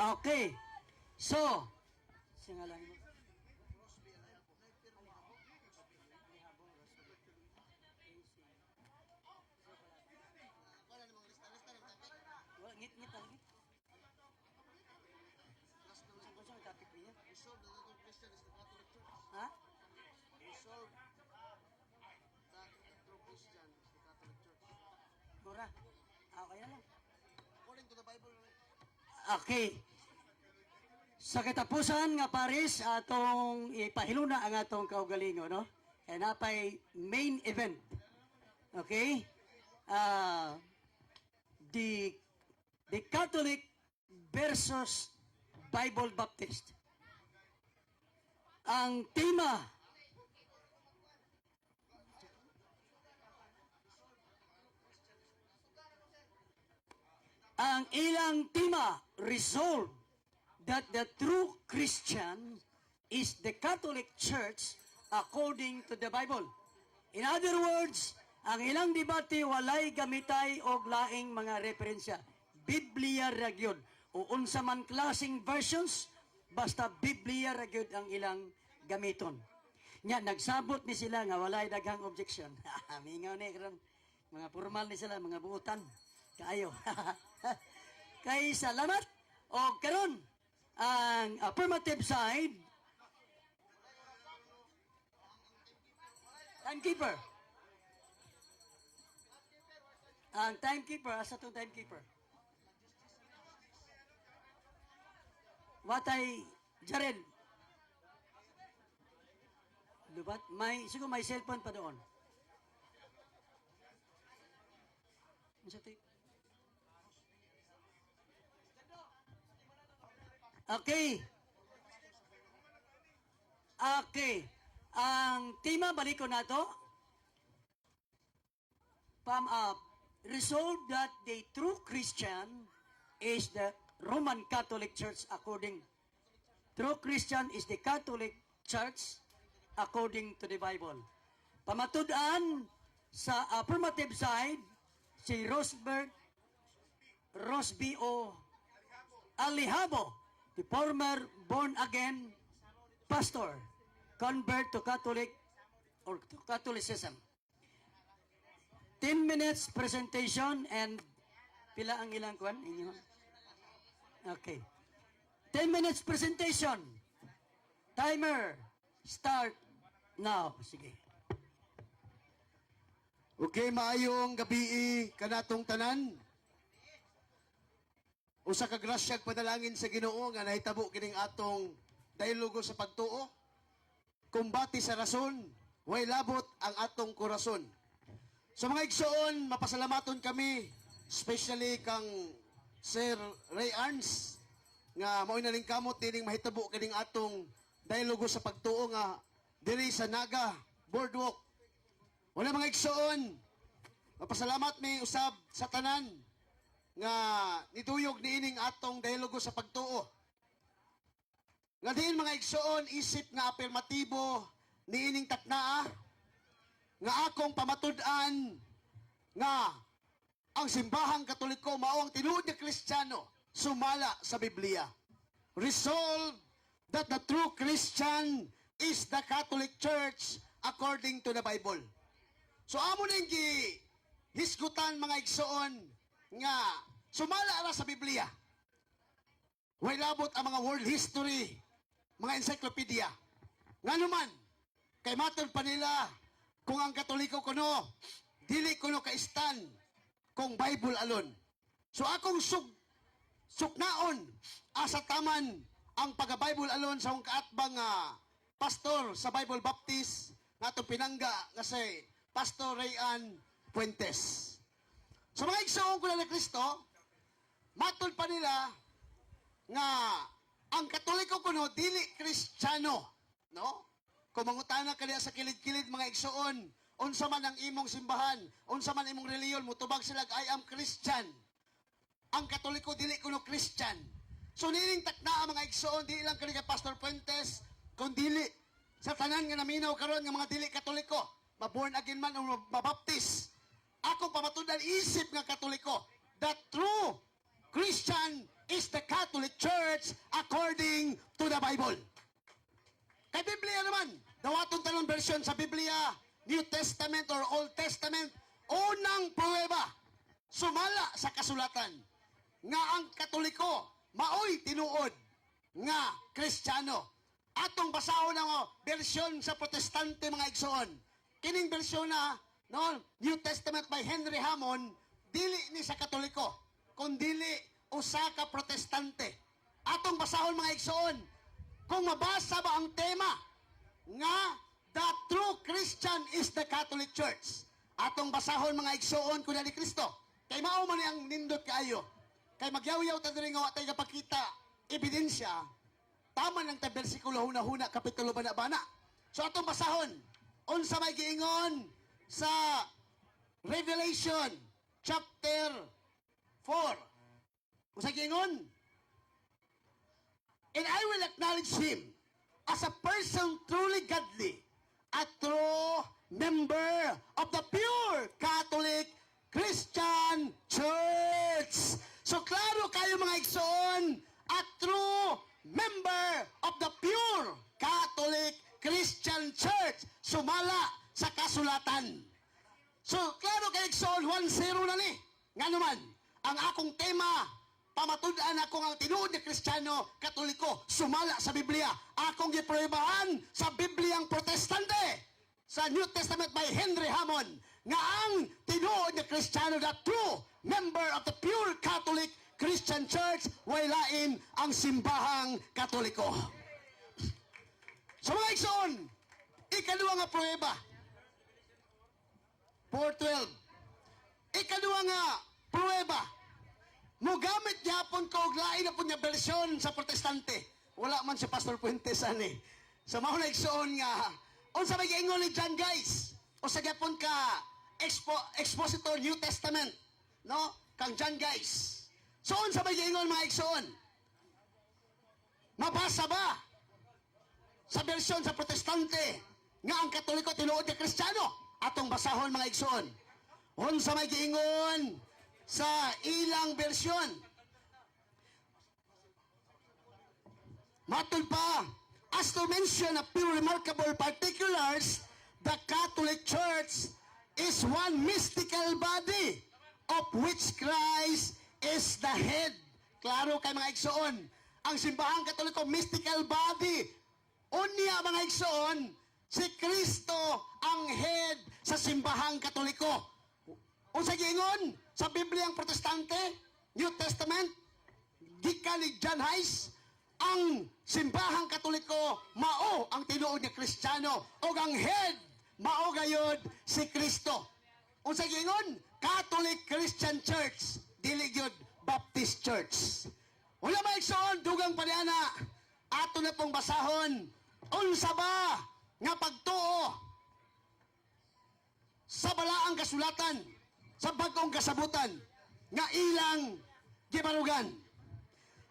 Okay. So, singalan mo. Ngit-ngit lagi. Saan ang topic niya? Resolve that the Christian is the Catholic Church. Ha? Resolve that the true Christian is the Catholic Church. Mura. Okay na lang. According to the Bible, Okay. Sa katapusan nga pares atong ipahiluna ang atong kaugalingon, no? Kaya napay main event. Okay? The Catholic versus Bible Baptist. Ang tema ilang tema, resolve that the true Christian is the Catholic Church according to the Bible. In other words, ang ilang debate walay gamitay og laing mga referensya. Biblia ra gyud o unsa man klaseng versions, basta Biblia ra gyud ang ilang gamiton. Nya nagsabot ni sila nga walay daghang objection. Mingaw ni karon mga formal ni sila, mga buutan. Kaayo. Kay salamat o karon ang affirmative side timekeeper. Ang timekeeper, asa itong timekeeper? Watay, Jared. Lubat? Siguro may cellphone pa doon. Okay. Okay. Ang tema balik ko na to. Palm up. Resolve that the true Christian is the Roman Catholic Church according. True Christian is the Catholic Church according to the Bible. Pamatud-an sa affirmative side, si Rosby O. Alihabo, the former born-again pastor, convert to Catholic or to Catholicism. 10 minutes presentation and pila ang ilang kwan? Inyo? Okay. 10 minutes presentation. Timer. Start now. Sige. okay, maayong gabi kanatong tanan. Usa ka grasyag padalangin sa Ginoo nga nahitabo kining atong dialogo sa pagtuo. Kumbati sa rason, way labot ang atong korason. So mga igsoon, mapasalamaton kami, especially kang Sir Ray Arns, nga mao'y nalingkamot dining mahitabo kining atong dialogo sa pagtuo nga diri sa Naga Boardwalk. Wala mga igsoon, mapasalamat mi usab sa tanan nga nituyog niining atong dialogo sa pagtuo. Nga diin mga igsoon, isip nga afirmatibo niining taknaa nga akong pamatud-an nga ang simbahang Katoliko mao ang tinuod nga Kristiyano sumala sa Biblia. Resolve that the true Christian is the Catholic Church according to the Bible. So amo ning hisgutan mga igsoon nga sumala ra sa Biblia. Way labot ang mga world history, mga encyclopedia. Nganuman, kay matod pa nila kung ang Katoliko kuno, dili kuno kaistan kung Bible alone. So akong suknaon asa taman ang pagka-Bible alone sa akong kaatbang pastor sa Bible Baptist nga itong pinangga kasi Pastor Rayan Puentes. So mga igsoon ko na Kristo, matod pa nila nga ang Katoliko kuno dili Kristiyano, no? Kung mangutana ka sa kilid-kilid mga igsoon, unsa man ang imong simbahan, unsa man imong reliyon, mutubag sila I am Christian. Ang Katoliko dili kuno Christian. So nining takna mga igsoon, dili lang kani kay Pastor Puentes, kun dili sa tanan nga naminaw karon nga mga dili Katoliko, maborn again man o mabaptist. Ako pamatudan isip nga Katoliko, the true Christian is the Catholic Church according to the Bible. Kay Biblia naman, dawaton talong version sa Biblia, New Testament or Old Testament, unang pruweba, sumala sa kasulatan, nga ang Katoliko, maoy tinuod, nga Kristiyano. Atong basahon ang version sa Protestante mga igsoon. Kining version na, no, New Testament by Henry Hammond, dili ni sa Katoliko, kundili usa ka Protestante. Atong basahon mga igsoon, kung mabasa ba ang tema nga the true Christian is the Catholic Church. Atong basahon mga igsoon kunya ni Kristo. Kay mao man ang nindot kaayo. Kay magyaw-yaw ta diri nga wa tay gapakita ebidensya. Tama lang ta bersikulo huna-huna kapitulo bana-bana. So atong basahon unsa may giingon sa Revelation chapter 4. Unsa giingon? And I will acknowledge him as a person truly godly, a true member of the pure Catholic Christian Church. So klaro kayo mga igsoon, a true member of the pure Catholic Christian Church. Sumala sa kasulatan. So klaro kayo igsoon, 1-0 na ni. Nga naman, ang akong tema, pamatud-an ako ang tinuod na Kristiyano, Katoliko, sumala sa Biblia. Akong gipruwebahan sa Bibliang Protestante, sa New Testament by Henry Hammond, nga ang tinuod na Kristiyano, the true member of the pure Catholic Christian Church, waylain ang simbahang Katoliko. So mga igsoon, ikaduwa nga pruweba, 4:12. Ikaduwa nga pruweba, mugamit gyapon ko og lain na po niya bersyon sa Protestante. Wala man si Pastor Puentes ani. Sa mao na igsoon nga unsa may giingon ni John guys? O sa gyapon ka expositor New Testament, no? Kang John guys. So unsa may giingon mga igsoon? Mabasa ba sa bersyon sa Protestante nga ang Katoliko tinuod na Kristiyano? Atong basahon mga igsoon. Unsa may giingon sa ilang bersyon? Matod pa, as to mention a few remarkable particulars, the Catholic Church is one mystical body of which Christ is the head. Klaro kay mga igsoon, ang simbahang Katoliko mystical body. Unya mga igsoon, si Kristo ang head sa simbahang Katoliko. Unsa giingon sa Bibliang Protestante, New Testament, gikan ni John Heiss, ang simbahang Katoliko mao ang tinuod nga Kristiyano o ang head mao gayud si Kristo. Unsa giingon? Catholic Christian Church, dili gyud Baptist Church. Wala ba igsoon dugang paniana? Ato na pong basahon. Unsa ba nga pagtuo sa balaang kasulatan, sa bagong kasabutan nga ilang gibarugan?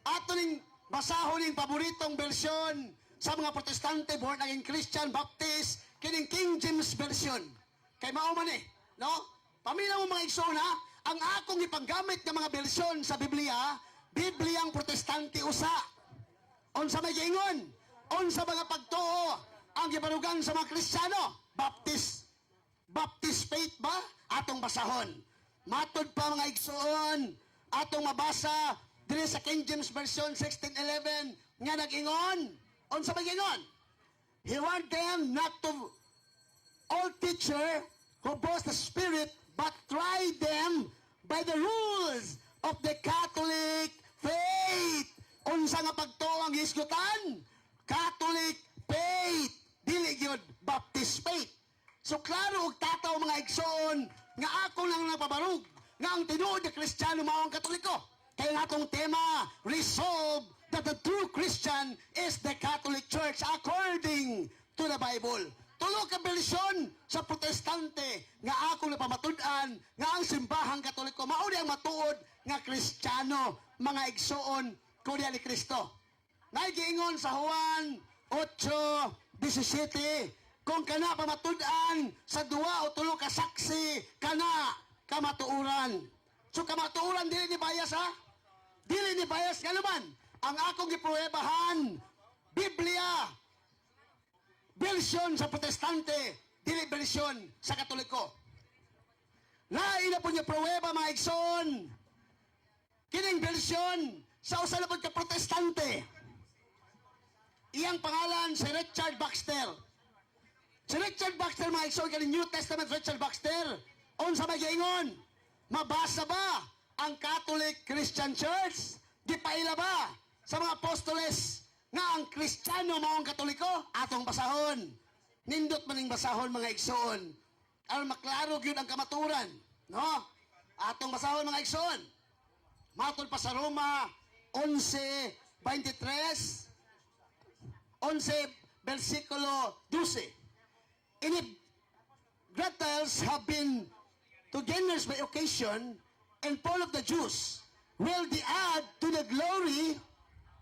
Ato ning basahon ning paboritong bersyon sa mga Protestante, born again Christian, Baptist, kining King James Version. Kay mao man no? Paminaw mo mga igsoon ha, ang akong ipanggamit nga mga bersyon sa Biblia, Bibliang Protestante usa. Unsa may giingon? Unsa mga pagtuo ang gibarugan sa mga Kristiyano? Baptist faith ba? Atong basahon. Matod pa mga igsoon, atong mabasa diri sa King James Version 16:11 nga nag-ingon. Unsa may giingon? He want them not to all teacher who boast the Spirit, but try them by the rules of the Catholic faith. Unsa nga pagtuo ang hisgutan? Catholic faith, dili gyud Baptist faith. So klaro og tataw mga igsoon nga ako lang napabarug nga ang tinuod na Kristiyano mao ang Katoliko. Kaya nga atong tema, resolve that the true Christian is the Catholic Church according to the Bible. Tulo ka bersyon sa Protestante nga ako napamatud-an nga ang simbahang Katoliko mao ang matuod nga Kristiyano mga igsoon kunya ni Kristo. Naigiingon sa Juan 8:17, kung kana pamatud-an sa duwa o tulo ka saksi, kana kamatuuran. So kamatuuran dili ni bias ha? Dili ni bias nga naman. Ang akong gipruwebahan, Biblia, version sa Protestante, dili version sa Katoliko. Lain na po niya pruweba, mga igsoon. Kining version sa usa na po ka Protestante. Iyang pangalan si Richard Baxter. Si Richard Baxter, mga igsoon, kaning New Testament Richard Baxter. Unsa may giingon? Mabasa ba ang Catholic Christian Church? Gipaila ba sa mga apostoles nga ang Kristiyano mao ang Katoliko? Atong basahon. Nindot maning basahon, mga igsoon. Aron maklaro gyud ang kamaturan, no? Atong basahon, mga igsoon. Matol pa sa Roma 11:23, 11 versikulo 12. And if Gentiles have been to generous by occasion, and full of the Jews, will they add to the glory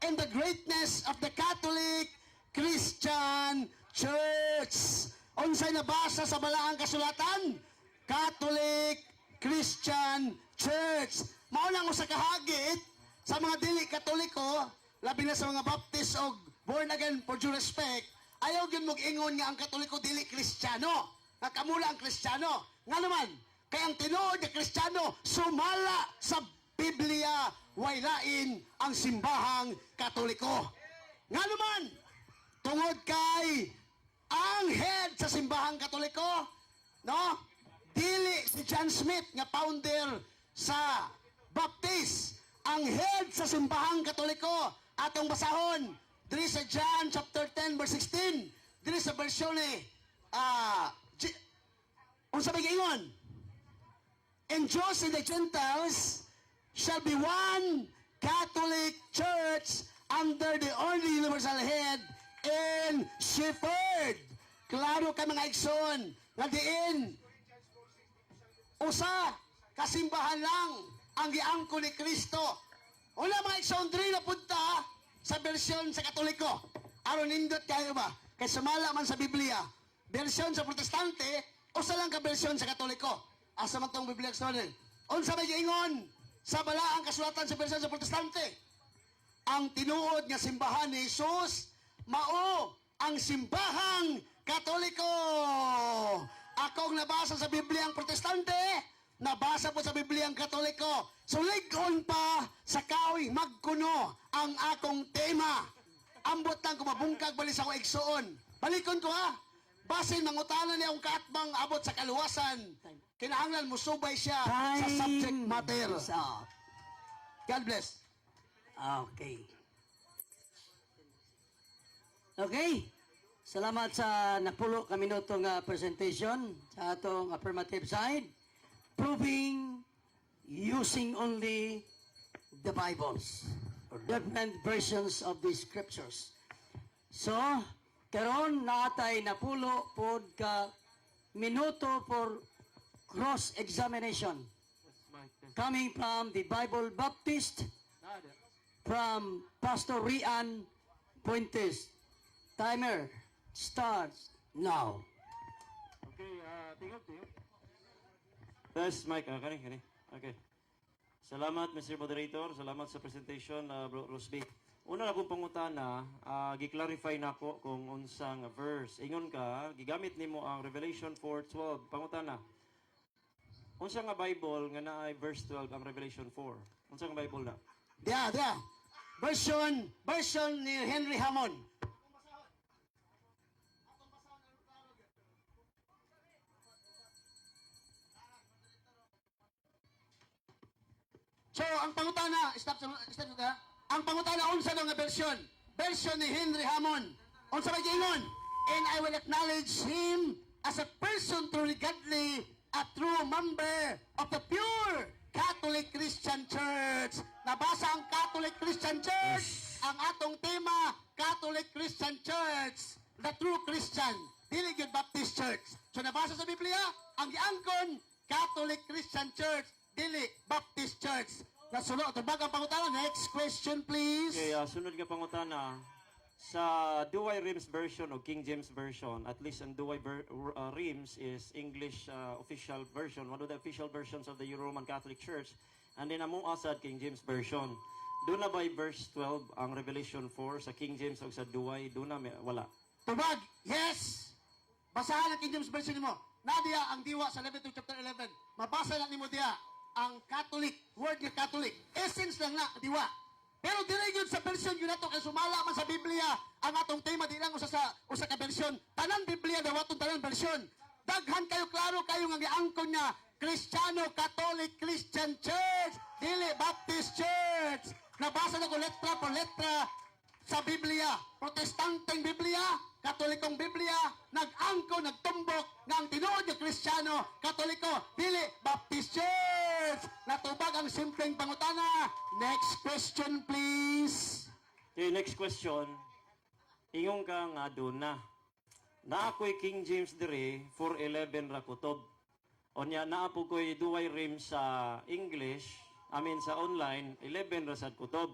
and the greatness of the Catholic Christian Church. Unsay nabasa sa balaang kasulatan? Catholic Christian Church. Maunang usa ka hagit sa mga dili Katoliko, labi na sa mga Baptist o born again for due respect, ayaw gyud mag-ingon nga ang Katoliko dili Kristiyano. Nga kamula ang Kristiyano. Nga naman, kaya ang tinuod na Kristiyano sumala sa Biblia, way lain ang simbahang Katoliko. Nga naman, tungod kay ang head sa simbahang Katoliko, no? Dili si John Smith nga founder sa Baptist. Ang head sa simbahang Katoliko, atong basahon, diri sa John chapter 10 verse 16, diri sa version ni unsa may giingon? And Jews and the Gentiles shall be one Catholic Church under the only universal head and shepherd. Klaro ka, mga igsoon, nga diin usa kasimbahan lang ang giangko ni Kristo. Wala, mga igsoon, diri na punta sa bersyon sa Katoliko. Aron nindot kayo ba? Kay sumala man sa Biblia. Bersyon sa Protestante, usa lang ka bersyon sa Katoliko. Asa man tong Biblia study? Unsa may giingon sa balaang kasulatan sa bersyon sa Protestante? Ang tinuod nga simbahan ni Jesus mao ang simbahang Katoliko. Akong nabasa sa Biblia ang Protestante, nabasa po sa Biblia ang Katoliko. Suligon pa sa kaoy magkuno ang akong tema. Ambot lang ko mabungkag bali sa ko igsuon. Balikon ko, ha. Basin mangutanan niya ang kaatbang abot sa kaluwasan. Kinahanglan mo subay siya sa subject matter. God bless. Okay. Okay. Salamat sa napulo ka minuto nga presentation sa atong affirmative side, proving using only the Bibles or different versions of the scriptures. So, karon natay napulo pod ka minuto for cross-examination coming from the Bible Baptist from Pastor Rian Puentes. Timer starts now. Okay, tingog. Test mic, kani. Okay. Salamat, Mr. Moderator. Salamat sa presentation, Bro Rosby. Una na kong pangutana, gi-clarify na ko kung unsang verse. Ingon ka, gigamit nimo ang Revelation 4:12. Pangutana, unsa nga Bible nga naay verse 12 ang Revelation 4? Unsa nga Bible na? Dia. Version ni Henry Hammond. So, ang pangutana, stop ka. Ang pangutana, unsa daw nga version? Version ni Henry Hammond. Unsa may giingon? And I will acknowledge him as a person truly godly, a true member of the pure Catholic Christian Church. Nabasa ang Catholic Christian Church. Ang atong tema, Catholic Christian Church. The true Christian. Dili gyud Baptist Church. So nabasa sa Biblia, ang giangkon, Catholic Christian Church. Dili Baptist Church. Nasunod, tubag ang pangutana. Next question, please. Okay, sunod nga pangutana. Sa Douay Rheims version o King James version, at least ang Douay Rheims is English official version, one of the official versions of the Roman Catholic Church, and then among asad King James version. doon na ba verse 12 ang Revelation 4 sa King James o sa Duway? Doon na wala. Tubag, yes! Basahan ang King James Version mo. Nadia ang diwa sa Leviticus chapter 11. Mabasa lang ni mo diya ang Catholic, word nga Catholic. Essence lang na, diwa. Pero dili yun sa version yun nato kay sumala man sa Biblia ang atong tema di lang usa ka version. Tanan Biblia daw atong tanan version. Daghan kayo klaro kayo nga giangkon nga Kristiyano Catholic Christian Church, dili Baptist Church. Nabasa na ko letra por letra sa Biblia. Protestanteng Biblia, Katolikong Biblia, nag-angko, nagtumbok nga ang tinuod nga Kristiyano, Katoliko, dili Baptist Church. Natubag ang simpleng pangutana. Next question, please. Okay, next question. Ingong ka nga doon na. Na ako'y King James dire 4:11 ra kutob. Onya na po ko'y duway rim sa English, sa online 11 ra sad kutob.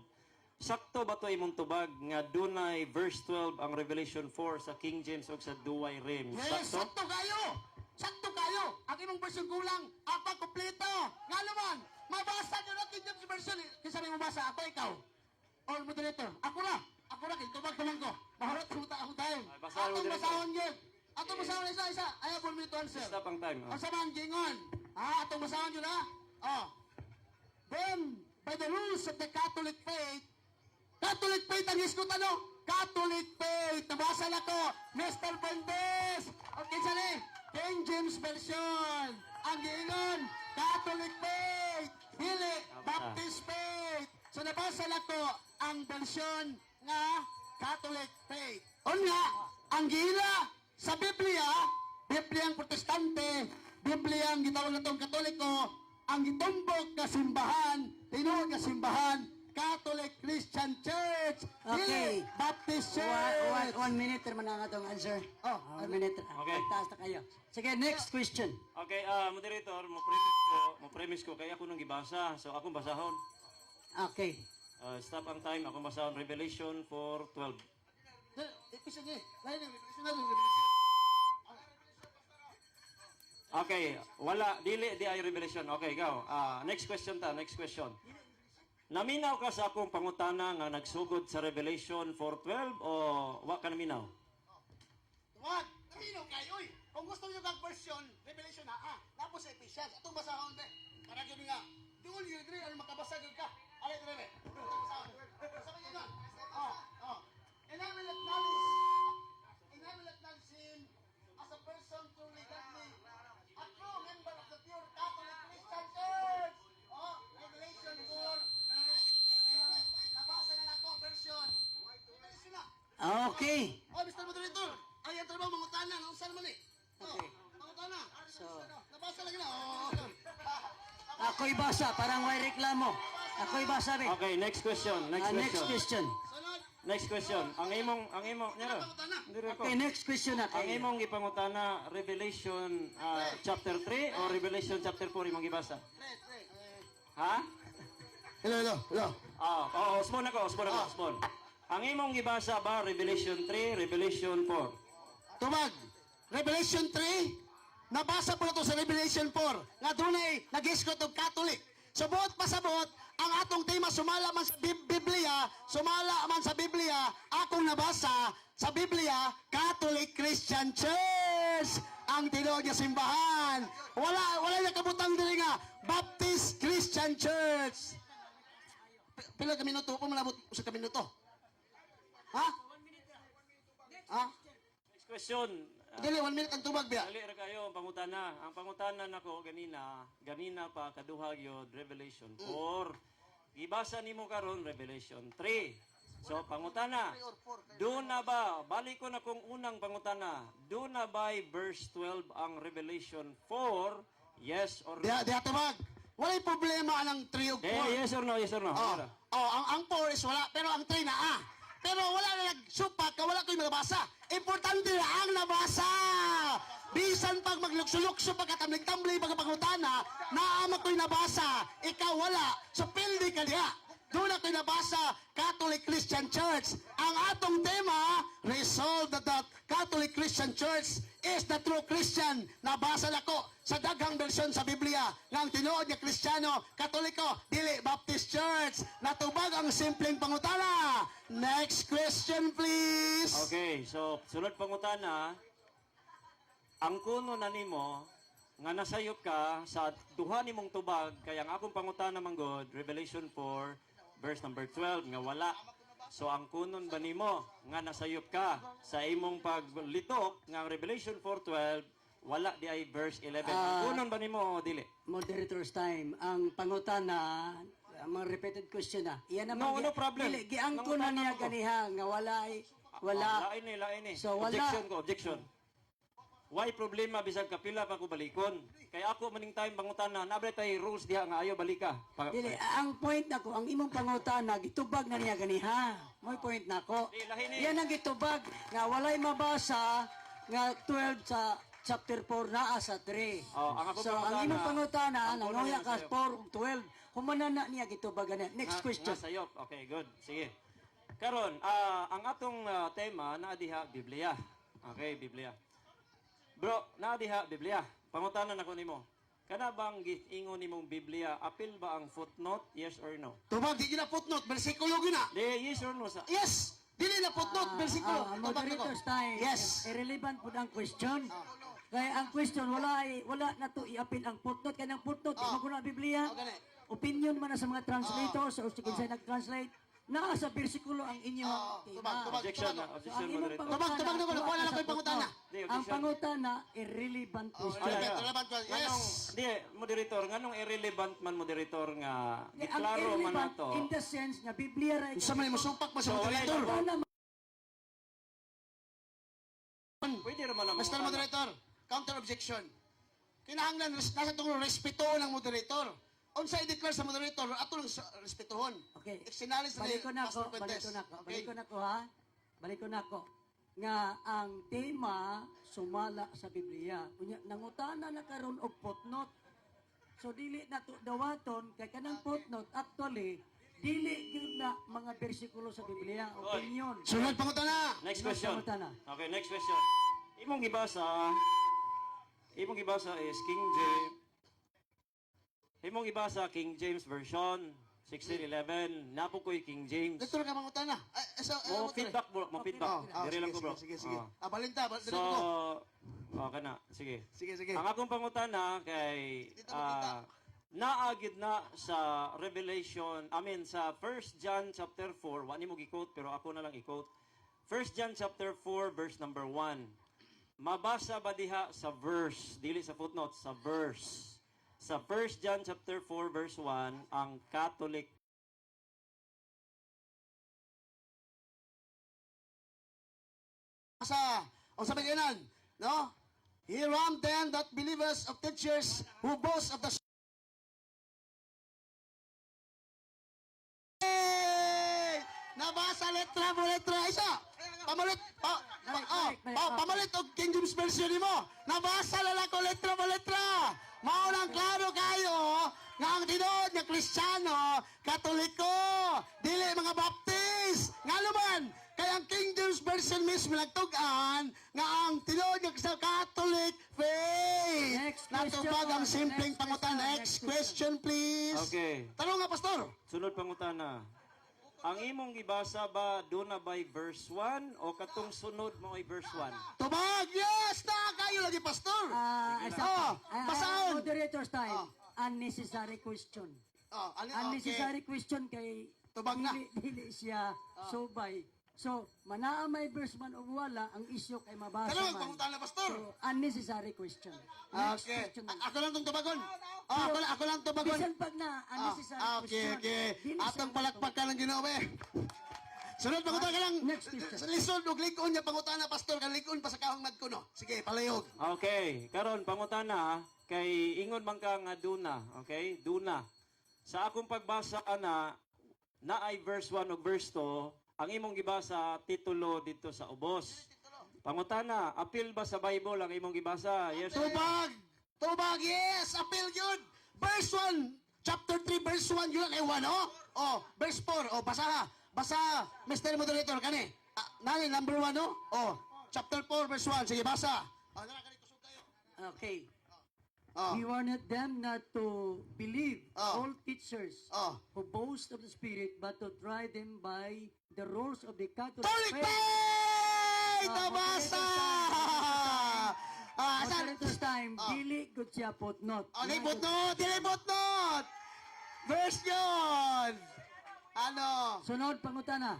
Sakto ba to imong tubag nga dunay verse 12 ang Revelation 4 sa King James ug sa duway rim? Yes, sakto kayo. Sakto kayo. Ang imong version kulang, apa kompleto. Nga naman, mabasa nyo na King James version. Kisa may mabasa, ako ikaw. Or moderator, ako na, kay tubag naman ko. Maharot ko ako tayo. basahan mo, Atong Director. basahon yun. Atong basahon isa. Ayaw po me to answer. Stop ang time. Ang samahan gingon. Atong basahon yun ha. Then, by the rules of the Catholic faith ang iskot ano? Catholic faith. Nabasa na ko. Mr. Fuentes. Okay, sali. King James Version. Ang giingon, Catholic faith. Dili, Baptist faith. So nabasa na ko ang version nga Catholic faith. O nga, ang gila sa Biblia, Bibliang Protestante, Bibliang gitawag na itong Katoliko, ang gitumbok na simbahan, tinuod na simbahan, Catholic Christian Church, Okay. dili Baptist Church. One minute naman ang atong answer. Oh, 1 minute. Okay. Taas na kayo. Sige, next question. Okay, moderator, mo premise ko kaya ako nung gibasa. So akong basahon. Okay. Stop ang time. Akong basahon Revelation 4:12. Episode niya. Lain ng episode. Okay, wala dili di ay revelation. Okay, go. Next question ta, next question. Naminaw ka sa akong pangutana nga nagsugod sa Revelation 4:12 o wa ka naminaw? What? Kamino kayo, oy. Kung gusto niyo kang version, Revelation na, napos sa Ephesians. Atong basahon, be. Para yun nga, di all you agree, ano makabasa yun ka. Alay, Trebe. Atong basahon. Sabi niyo nga. And I will acknowledge him as a person truly godly, a true member of the pure Catholic Christian Church. Revelation 4. Nabasa na ako, version. Revelation na. Okay. Mr. Moderator, ay ang trabaho mangutana, ang saan naman eh. Okay. Mangutana. So, Nabasa lagi na. ako'y basa, parang may reklamo. Ako'y basa, be. Okay, next question. Next Next question. question. Sunod. Next question. Ang imong nyara. Mangutana. Diri ko. Okay, next question na Ang kayo. imong gipangutana Revelation chapter 3 o Revelation chapter 4 imong gibasa? Ha? Hello. Osmon ako. Ang imong gibasa ba Revelation 3, Revelation 4? Tumag. Revelation 3. Nabasa po na to sa Revelation 4. Nga doon ay nag-iskot og Catholic. Subot pasabot, ang atong tema sumala man sa Biblia, akong nabasa sa Biblia, Catholic Christian Church, ang tinuod nga simbahan. Wala na kabutang dili nga, Baptist Christian Church. Pila ka minuto po malabot sa ka minuto. Ha? Next question. Dili 1 minute ang tubag biya. Dali ra kayo ang pangutana. Ang pangutana nako ganina pa kaduha gyud Revelation 4. Gibasa nimo karon Revelation 3. So pangutana, do na ba balik ko na kung unang pangutana, do na ba verse 12 ang Revelation 4? Yes or no? Diha tubag. Walay problema ang 3 ug 4. Yes or no? Yes or no? Ang 4 is wala, pero ang 3 na Pero wala na nagsupak, wala ko'y mabasa. Importante na ang nabasa. Bisan pag maglukso-lukso, pagkatamlig-tamlig, pagkapangutana, naama ko'y nabasa. Ikaw wala. So pildi ka diha. Doon ako'y nabasa, Catholic Christian Church. Ang atong tema, resolve that Catholic Christian Church is the true Christian. Nabasa nako sa daghang bersyon sa Biblia nga ang tinuod nga Kristiyano, Katoliko, dili Baptist Church. Natubag ang simpleng pangutana. Next question, please. Okay, so sunod pangutana, ang kuno na nimo nga nasayop ka sa duha nimong tubag kaya ang akong pangutana manggod Revelation 4 verse number 12 nga wala. So ang kunon ba nimo nga nasayop ka sa imong paglitok nga ang Revelation 4:12 wala di ay verse 11. Ang kunon ba nimo o dili? Moderator's time. Ang pangutana, mga repeated question na. Iyan naman. No problem. Dili, giangko na niya Nangutana ko. ganiha nga wala. Lain ni. So, wala. Objection. Why problema bisag kapila pa ko balikon? Kaya ako maning time pangutana, nabay tay rules diha nga ayaw balika. Dili, ang point nako, ang imong pangutana gitubag na niya ganiha. Mo'y point nako. Di, lahi ni. Yan ang gitubag nga walay mabasa nga 12 sa chapter 4 naa sa 3. Oh, ang akong So, ang pangutana, imong pangutana, ang kuno nanguya niya ka sa'yo. 4 ug 12. Humanana niya gitubag na. Next question. Nga sayop. Okay, good. Sige. Karon, ang atong tema na diha Biblia. Okay, Biblia. Bro, na diha Biblia. Pangutanan ako nimo. Kana bang giingon nimong Biblia, apil ba ang footnote? Yes or no? Tubag, di na footnote, bersikulo gina. Di, yes or no sa Yes! Dili na footnote, bersikulo. Tubag nako. Moderator's time. Yes. Irrelevant po ang question. Kaya ang question, wala na to i-appeal ang footnote. Kaya ang footnote, oh. Maguna Biblia. gani. Opinion man na sa mga translators o sige sa nag-translate. Naa sa bersikulo ang inyong tema. tubag. objection na, So, objection ang imong moderator. Tubag na ko, nakuha na lang ko yung pangutana. Di, Ang objection. pangutana, irrelevant question. Ay, ay. Relevant ko. Nganong, Yes. di, moderator, nganong irrelevant man moderator nga Ang giklaro man irrelevant nato. in the sense na Biblia ra Sa man mo supak mo sa So, wala moderator. ito. Pwede naman ang Mr. Moderator, counter objection. Kinahanglan nasa tungkol respeto ng moderator. Unsa i-declare sa moderator, ato lang respetohon. Okay. Sinalis na Balik ko na Pastor ako, Fuentes. balik Okay. ko na ako ha. Balik ko na ako. Nga ang tema sumala sa Biblia. Kunya nangutana na karon og footnote. So dili na to dawaton kay kanang footnote actually dili gyud na mga bersikulo sa Biblia, opinion. Sunod pangutana. Next question. Pangutana. Okay, next question. Imong gibasa is King James. Imong gibasa King James version 1611. Napo ko'y King James. Doktor ka mangutana. Mo feedback bro, mo feedback. Dire lang ko bro. Sige, sige. Oh. Balinta, So, balinta ko. kana. Sige. Sige, sige. Ang akong pangutana kay naagid na sa Revelation, sa 1 John chapter 4, wani mo gi-quote pero ako na lang i-quote. 1 John chapter 4 verse number 1. Mabasa ba diha sa verse, dili sa footnote, sa verse. Sa 1 John chapter 4 verse 1, ang Catholic O sabi ganan, no? Here am then that believers of teachers who boast of the Hey! Nabasa letra mo letra isa. Pamalit pamalit og King James version nimo. Nabasa la ko letra mo letra. Mao nang klaro kayo nga ang tinuod nga Kristiyano, Katoliko, dili mga Baptist. Ngaluman, kay ang King James version mismo nagtug-an nga ang tinuod nga sa Catholic faith. Next question. Natubag ang simpleng Next pangutan. question. Next question, please. Okay. Tanong nga, Pastor. Sunod pangutana. Ang imong gibasa ba doon na by verse 1 o katong sunod mo ay verse 1? Tubag! Yes! Na kayo lagi, Pastor! Basahon! Moderator's time. Unnecessary question. Unnecessary question kay Tubag na. dili siya subay. So, manaa may verse man o wala, ang isyo kay mabasa Tanong, man. pangutan na, Pastor. So, unnecessary question. Next Okay. question. Ako lang itong tubagon. Ako lang tubagon. Bisan pag na unnecessary Okay, question. okay. dili Atong siya palakpak ka lang ginawa, eh. Sunod, pangutan ka lang. Next question. Lisod, og likon niya, pangutan na, Pastor. Kan likon pa sa kahong nagkuno. Sige, palayog. Okay, karon pangutana kay ingon man ka nga duna, okay? Duna. Sa akong pagbasa na ay verse 1 ug verse 2, ang imong gibasa titulo dito sa ubos. Pangutana, apil ba sa Bible ang imong gibasa? Yes. Tubag! Tubag, yes! Appeal yun! Verse 1, chapter 3, verse 1, yun ang ewan, oh? Oh, verse 4, oh, basa ha. Basa, Mr. Moderator, kani. Nani, number 1, oh? Oh, chapter 4, verse 1. Sige, basa. Nara, ganito kusog kayo. Okay. Oh. We warned them not to believe Oh. all teachers Oh. who boast of the Spirit, but to try them by the rules of the Catholic Catholic faith. faith! Oh, Nabasa! Asan? This time, Oh. dili gud siya putnot. Okay, butnot! Dili butnot! Verse yun! Ano? Sunod pangutana.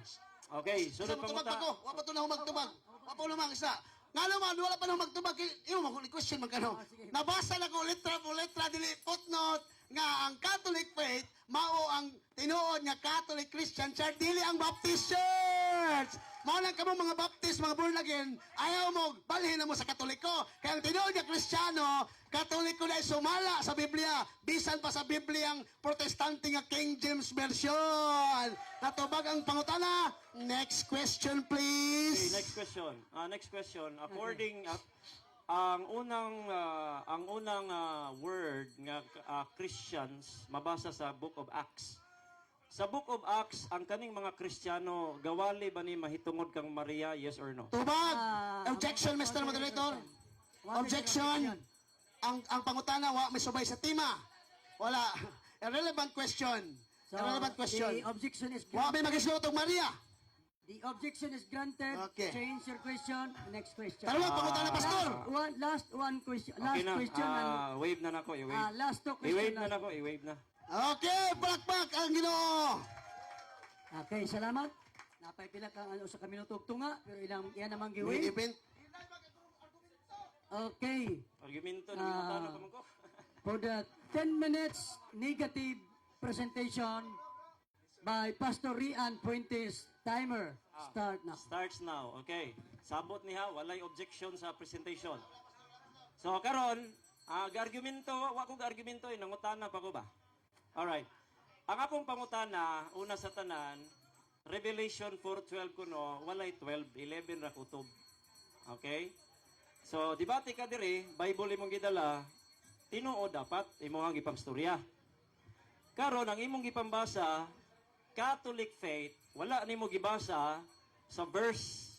Okay, Isa sunod magtubag panguta. pa ko. Wapa to na ako magtubag. Wapa ko naman isa. Nga naman, wala pa na magtubag. Iyo mo, question man kano. sige. Nabasa na ko litra po litra, dili footnote, nga ang Catholic faith, mao ang tinuod nga Catholic Christian Church, dili ang Baptist Church. Mao lang kamo mga Baptist, mga born again, ayaw mo, balhin na mo sa Katoliko. Kaya ang tinuod nga Kristiyano, Katoliko na sumala sa Biblia, bisan pa sa Bibliang Protestante nga King James Version. Natubag ang pangutana. Next question, Okay, please. next question. Next question. According ang unang word nga Christians mabasa sa Book of Acts. Sa Book of Acts, ang kaning mga Kristiyano gawali ba ni mahitungod kang Maria, yes or no? Tubag. Ah, Objection, Mr. Moderator. One Objection. Ang pangutana wa may subay sa tima. Wala. Irrelevant question. So, Irrelevant question. The objection is Wa may granted. magisluto Maria. The objection is granted. Okay. Change your question. Next question. Tarong pangutana, pastor. Last one question. Last Okay na. question. Wave na nako, i-wave. Last two question. I-wave na nako, i-wave na. Okay, palakpak ang Ginoo. Okay, salamat. Napay pila kang ano sa kaminuto tunga pero iyan namang May giwin. event. Okay. Argumento na gimutano pa man ko. For the 10 minutes negative presentation by Pastor Rian Fuentes, timer start now. Starts now. Okay. Sabot niya, walay objection sa presentation. So karon, argumento, wa ko argumento nangutana pa ko ba? Alright. Ang akong pangutana, una sa tanan, Revelation 4:12 kuno, walay 12, 11 ra kutob. Okay? So, debate ka diri, Bible imong gidala, tinuo dapat imong gipang storya. Karon ang imong gipambasa, Catholic faith, wala nimo gibasa sa verse.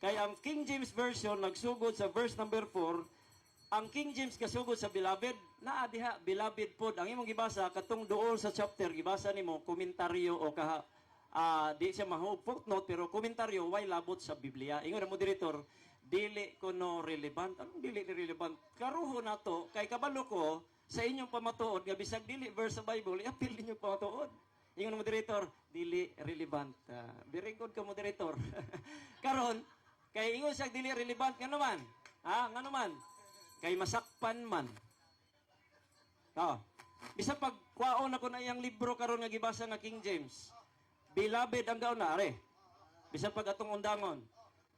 Kay ang King James Version nagsugod sa verse number 4, ang King James kasugod sa beloved, naa diha beloved pod. Ang imong gibasa katong duol sa chapter gibasa nimo komentaryo o di siya mahog footnote pero komentaryo way labot sa Biblia. Ingon ang moderator, dili kuno relevant. Anong dili relevant? Karuho nato kay kabalo ko sa inyong pamatuod nga bisag dili verse sa Bible, i-appeal ninyo pamatuod. Ingon ang moderator, dili relevant. Very good ka moderator. Karon kay ingon siya dili relevant nga naman. Nga naman kay masakpan man. Bisag pagkwaon ako na iyang libro karon nga gibasa nga King James. Beloved ang daw na, are. Bisag pag atong undangon.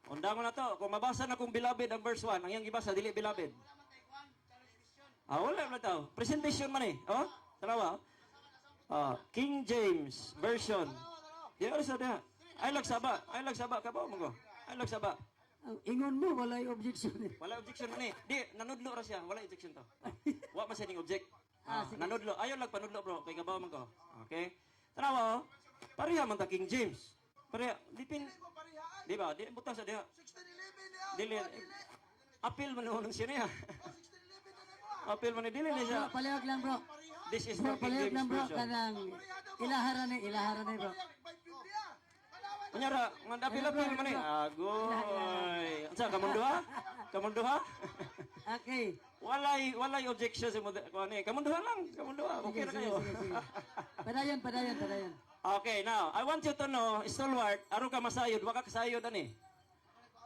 Undangon na to. Kung mabasa na kung beloved ang verse 1, ang iyang gibasa, dili beloved. Wala na to. Presentation man eh. Tanawa. King James Version. Di ano sa diha? Ay lagsaba. Ay lagsaba. Kabaw mo ko. Ay lagsaba. Ang ingon mo walay objection. Wala objection man eh. Di, nanudlo ra siya. Wala objection to. Wa man siya ning object. Sige. Nanudlo. Ayaw lang panudlo bro. Kay kabaw man ko. Okay? Tanawa. Pareha man ta King James. Pareha. Di ba? Di butang sa diha. Dili. Appeal man nung siya niya. Appeal man dili ni siya. Palihog lang bro. This is Bro, the King palihog James lang bro. version. Kanang ilaharan na bro. Kunyara, appeal man ni. Agoy. Unsa kamunduha? Kamunduha? Okay. Walay objection sa mo ni. Kamunduha lang. Kamunduha. Okay na kayo. Sige. Padayon. Okay, now, I want you to know, stalwart, aro ka masayod, waka kasayod ani.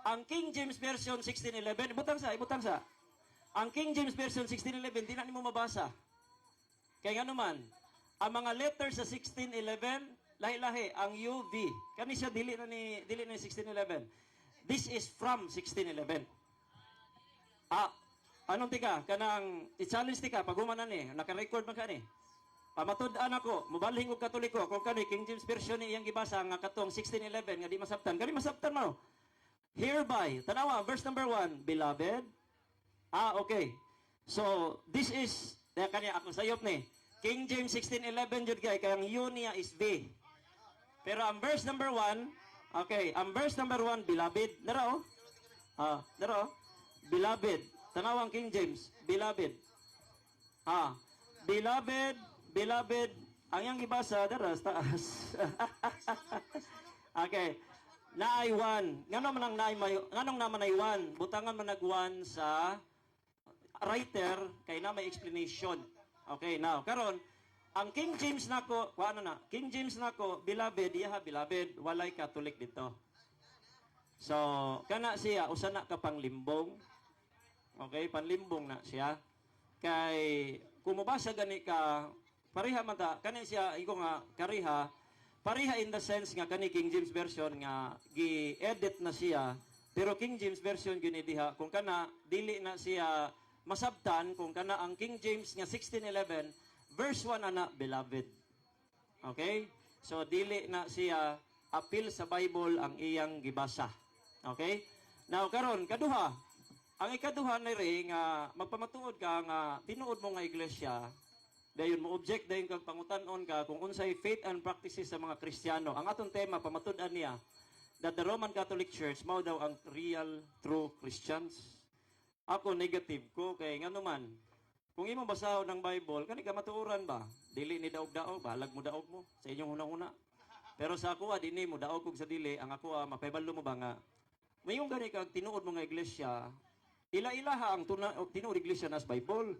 Ang King James Version 1611, ibutang sa. Ang King James Version 1611, di na nimo mabasa. Kaya nga naman, ang mga letters sa 1611, lahi-lahi, ang UV, kani siya dili na ni 1611. This is from 1611. Anong tika? Kanang, i-challenge tika, pag-umanan ni, naka-record man ka ni. Pamatud-an ako, mubalhing og Katoliko, kung kani King James Version ni iyang gibasa nga katong 1611 nga di masabtan. Kani masabtan mo. Hereby, tanawa, verse number 1, beloved. Okay. So, this is, kanya ako sayop ni. King James 1611 jud kay kang U niya is V. Pero ang verse number 1, okay, ang verse number 1, beloved. Nara Daro, beloved. Tanawang King James, beloved. Beloved, beloved. Ang yang gibasa, daro, sa taas. Okay. Naay one. Nganong naman ay one? Butangan man nag one sa writer kay na may explanation. Okay, now, karon ang King James nako, kuano na? King James nako, beloved, beloved, walay Catholic dito. So, kana siya usa na ka panglimbong. Okay, panlimbong na siya. Kay kumubasa gani ka pareha man ta kani siya iko nga kariha pareha in the sense nga kani King James version nga gi-edit na siya pero King James version gini diha kung kana dili na siya masabtan kung kana ang King James nga 1611 verse 1 ana beloved. Okay? So dili na siya appeal sa Bible ang iyang gibasa. Okay? Now karon kaduha ang ikaduha na rin nga magpamatuod ka nga tinuod mo nga iglesia dayon mo object dayon kag pangutan-on ka kung unsay faith and practices sa mga Kristiyano. Ang atong tema pamatud-an niya that the Roman Catholic Church mao daw ang real true Christians. Ako negative ko kay ngano man kung imo basahon ng Bible kani ka matuoran ba dili ni daog-daog balag mo daog mo sa inyong hunahuna. Pero sa ako dinhi mo daog kog sa dili ang ako mapayballo mo ba nga mayong gani kag tinuod mo nga iglesia ila-ilaha ang tinuod iglesia nas Bible.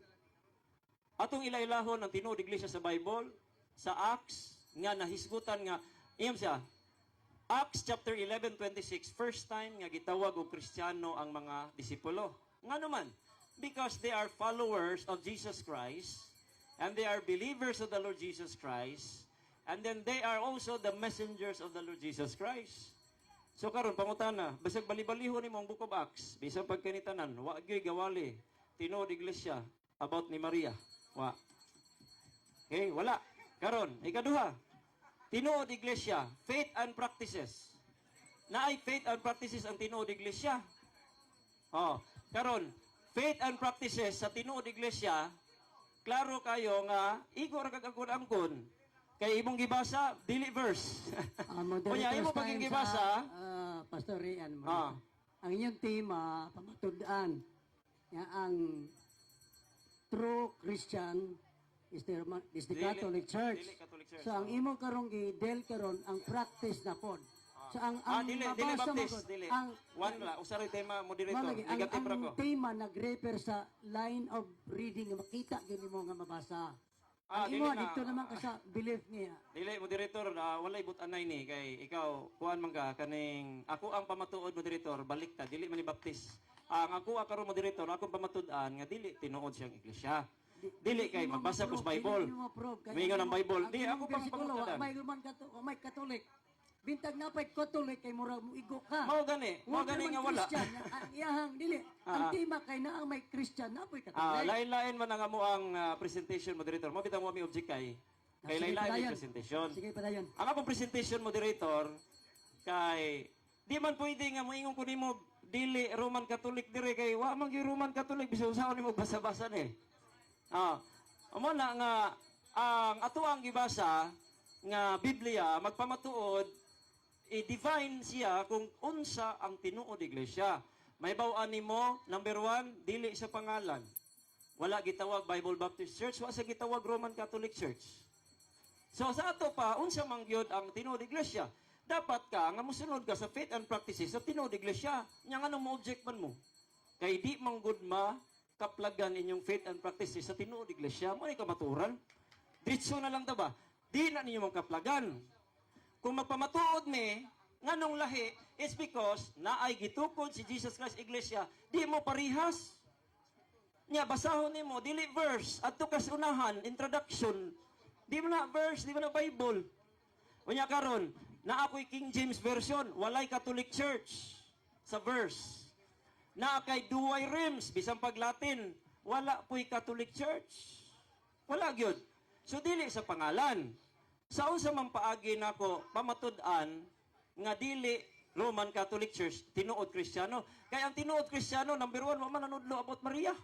Atong ila-ilahon ang tinuod iglesia sa Bible sa Acts nga nahisgutan nga iyam siya. Acts chapter 11:26 first time nga gitawag og Kristiyano ang mga disipulo. Ngano man? Because they are followers of Jesus Christ and they are believers of the Lord Jesus Christ and then they are also the messengers of the Lord Jesus Christ. So karon pangutana, basag bali-balihon nimo ang Book of Acts, bisan pagkanitanan, wa gyud gawali tinuod iglesia about ni Maria. Wa. Okay, wala. Karon, ikaduha. Tinuod iglesia, faith and practices. Naay faith and practices ang tinuod iglesia. Karon, faith and practices sa tinuod iglesia, klaro kayo nga igor kag angkon kay imong gibasa dili verse. Kunya imo paging gibasa, Pastor Rian, Ah. ang inyong tema, pamatud-an, nga ang true Christian is the Catholic Church. Dili Catholic Church. So ang imo karong gi-del karon ang practice na pod. So ang dili mabasa mo Baptist, pod, dili. ang One la, usari tema moderator. Malagi, Negative ra ko. ang tema nag-refer sa line of reading nga makita gyud mo nga mabasa. Ang Dili imo na. dito naman ka sa belief niya. Dili moderator, walay but-anay ni kay ikaw kuan man ka kaning ako ang pamatuod moderator baliktad dili man ni Baptist. Ang ako karon moderator akong pamatud-an nga dili tinuod siyang iglesia. Dili kay magbasa ko sa Bible. Mingon ang Bible. Di ako pang pamatudan. May Roman may Catholic. Bintag na pa'y Catholic kay murag mo igo ka. Mao gani nga wala. Iyahang dili. Ang tema kay na ang may Christian na pa'y Catholic. Lain-lain man ang amo ang presentation moderator. Mo bitang mo mi object kay lain-lain ang presentation. Sige pa dayon. Ang akong presentation moderator kay di man pwede nga moingon ko nimo dili Roman Catholic dire kay wa man gyud Roman Catholic bisan usaon nimo basa-basa ni. Amo na nga ang ato ang gibasa nga Biblia magpamatuod i-define siya kung unsa ang tinuod iglesia. May bawaan nimo number 1 dili sa pangalan. Wala gitawag Bible Baptist Church, wa sa gitawag Roman Catholic Church. So sa ato pa unsa man gyud ang tinuod iglesia? Dapat ka nga mosunod ka sa faith and practices sa tinuod iglesia. Nya nga mo object man mo. Kay di man gud kaplagan inyong faith and practices sa tinuod iglesia, mo ni kamaturan. Ditso na lang ta ba? Di na ninyo kaplagan. Kung magpamatuod ni nganong lahi, it's because naay gitukod si Jesus Christ iglesia, di mo parihas. Nya basahon nimo dili verse adto kas unahan introduction. Di mo na verse, di mo na Bible. Unya karon, na ako'y King James version, walay Catholic Church sa verse. Na kay duway rims bisan pag Latin, wala po'y Catholic Church. Wala gyud. So dili sa pangalan. Sa unsa man paagi nako pamatud-an nga dili Roman Catholic Church tinuod Kristiyano. Kay ang tinuod Kristiyano number 1 wa man nanudlo about Maria.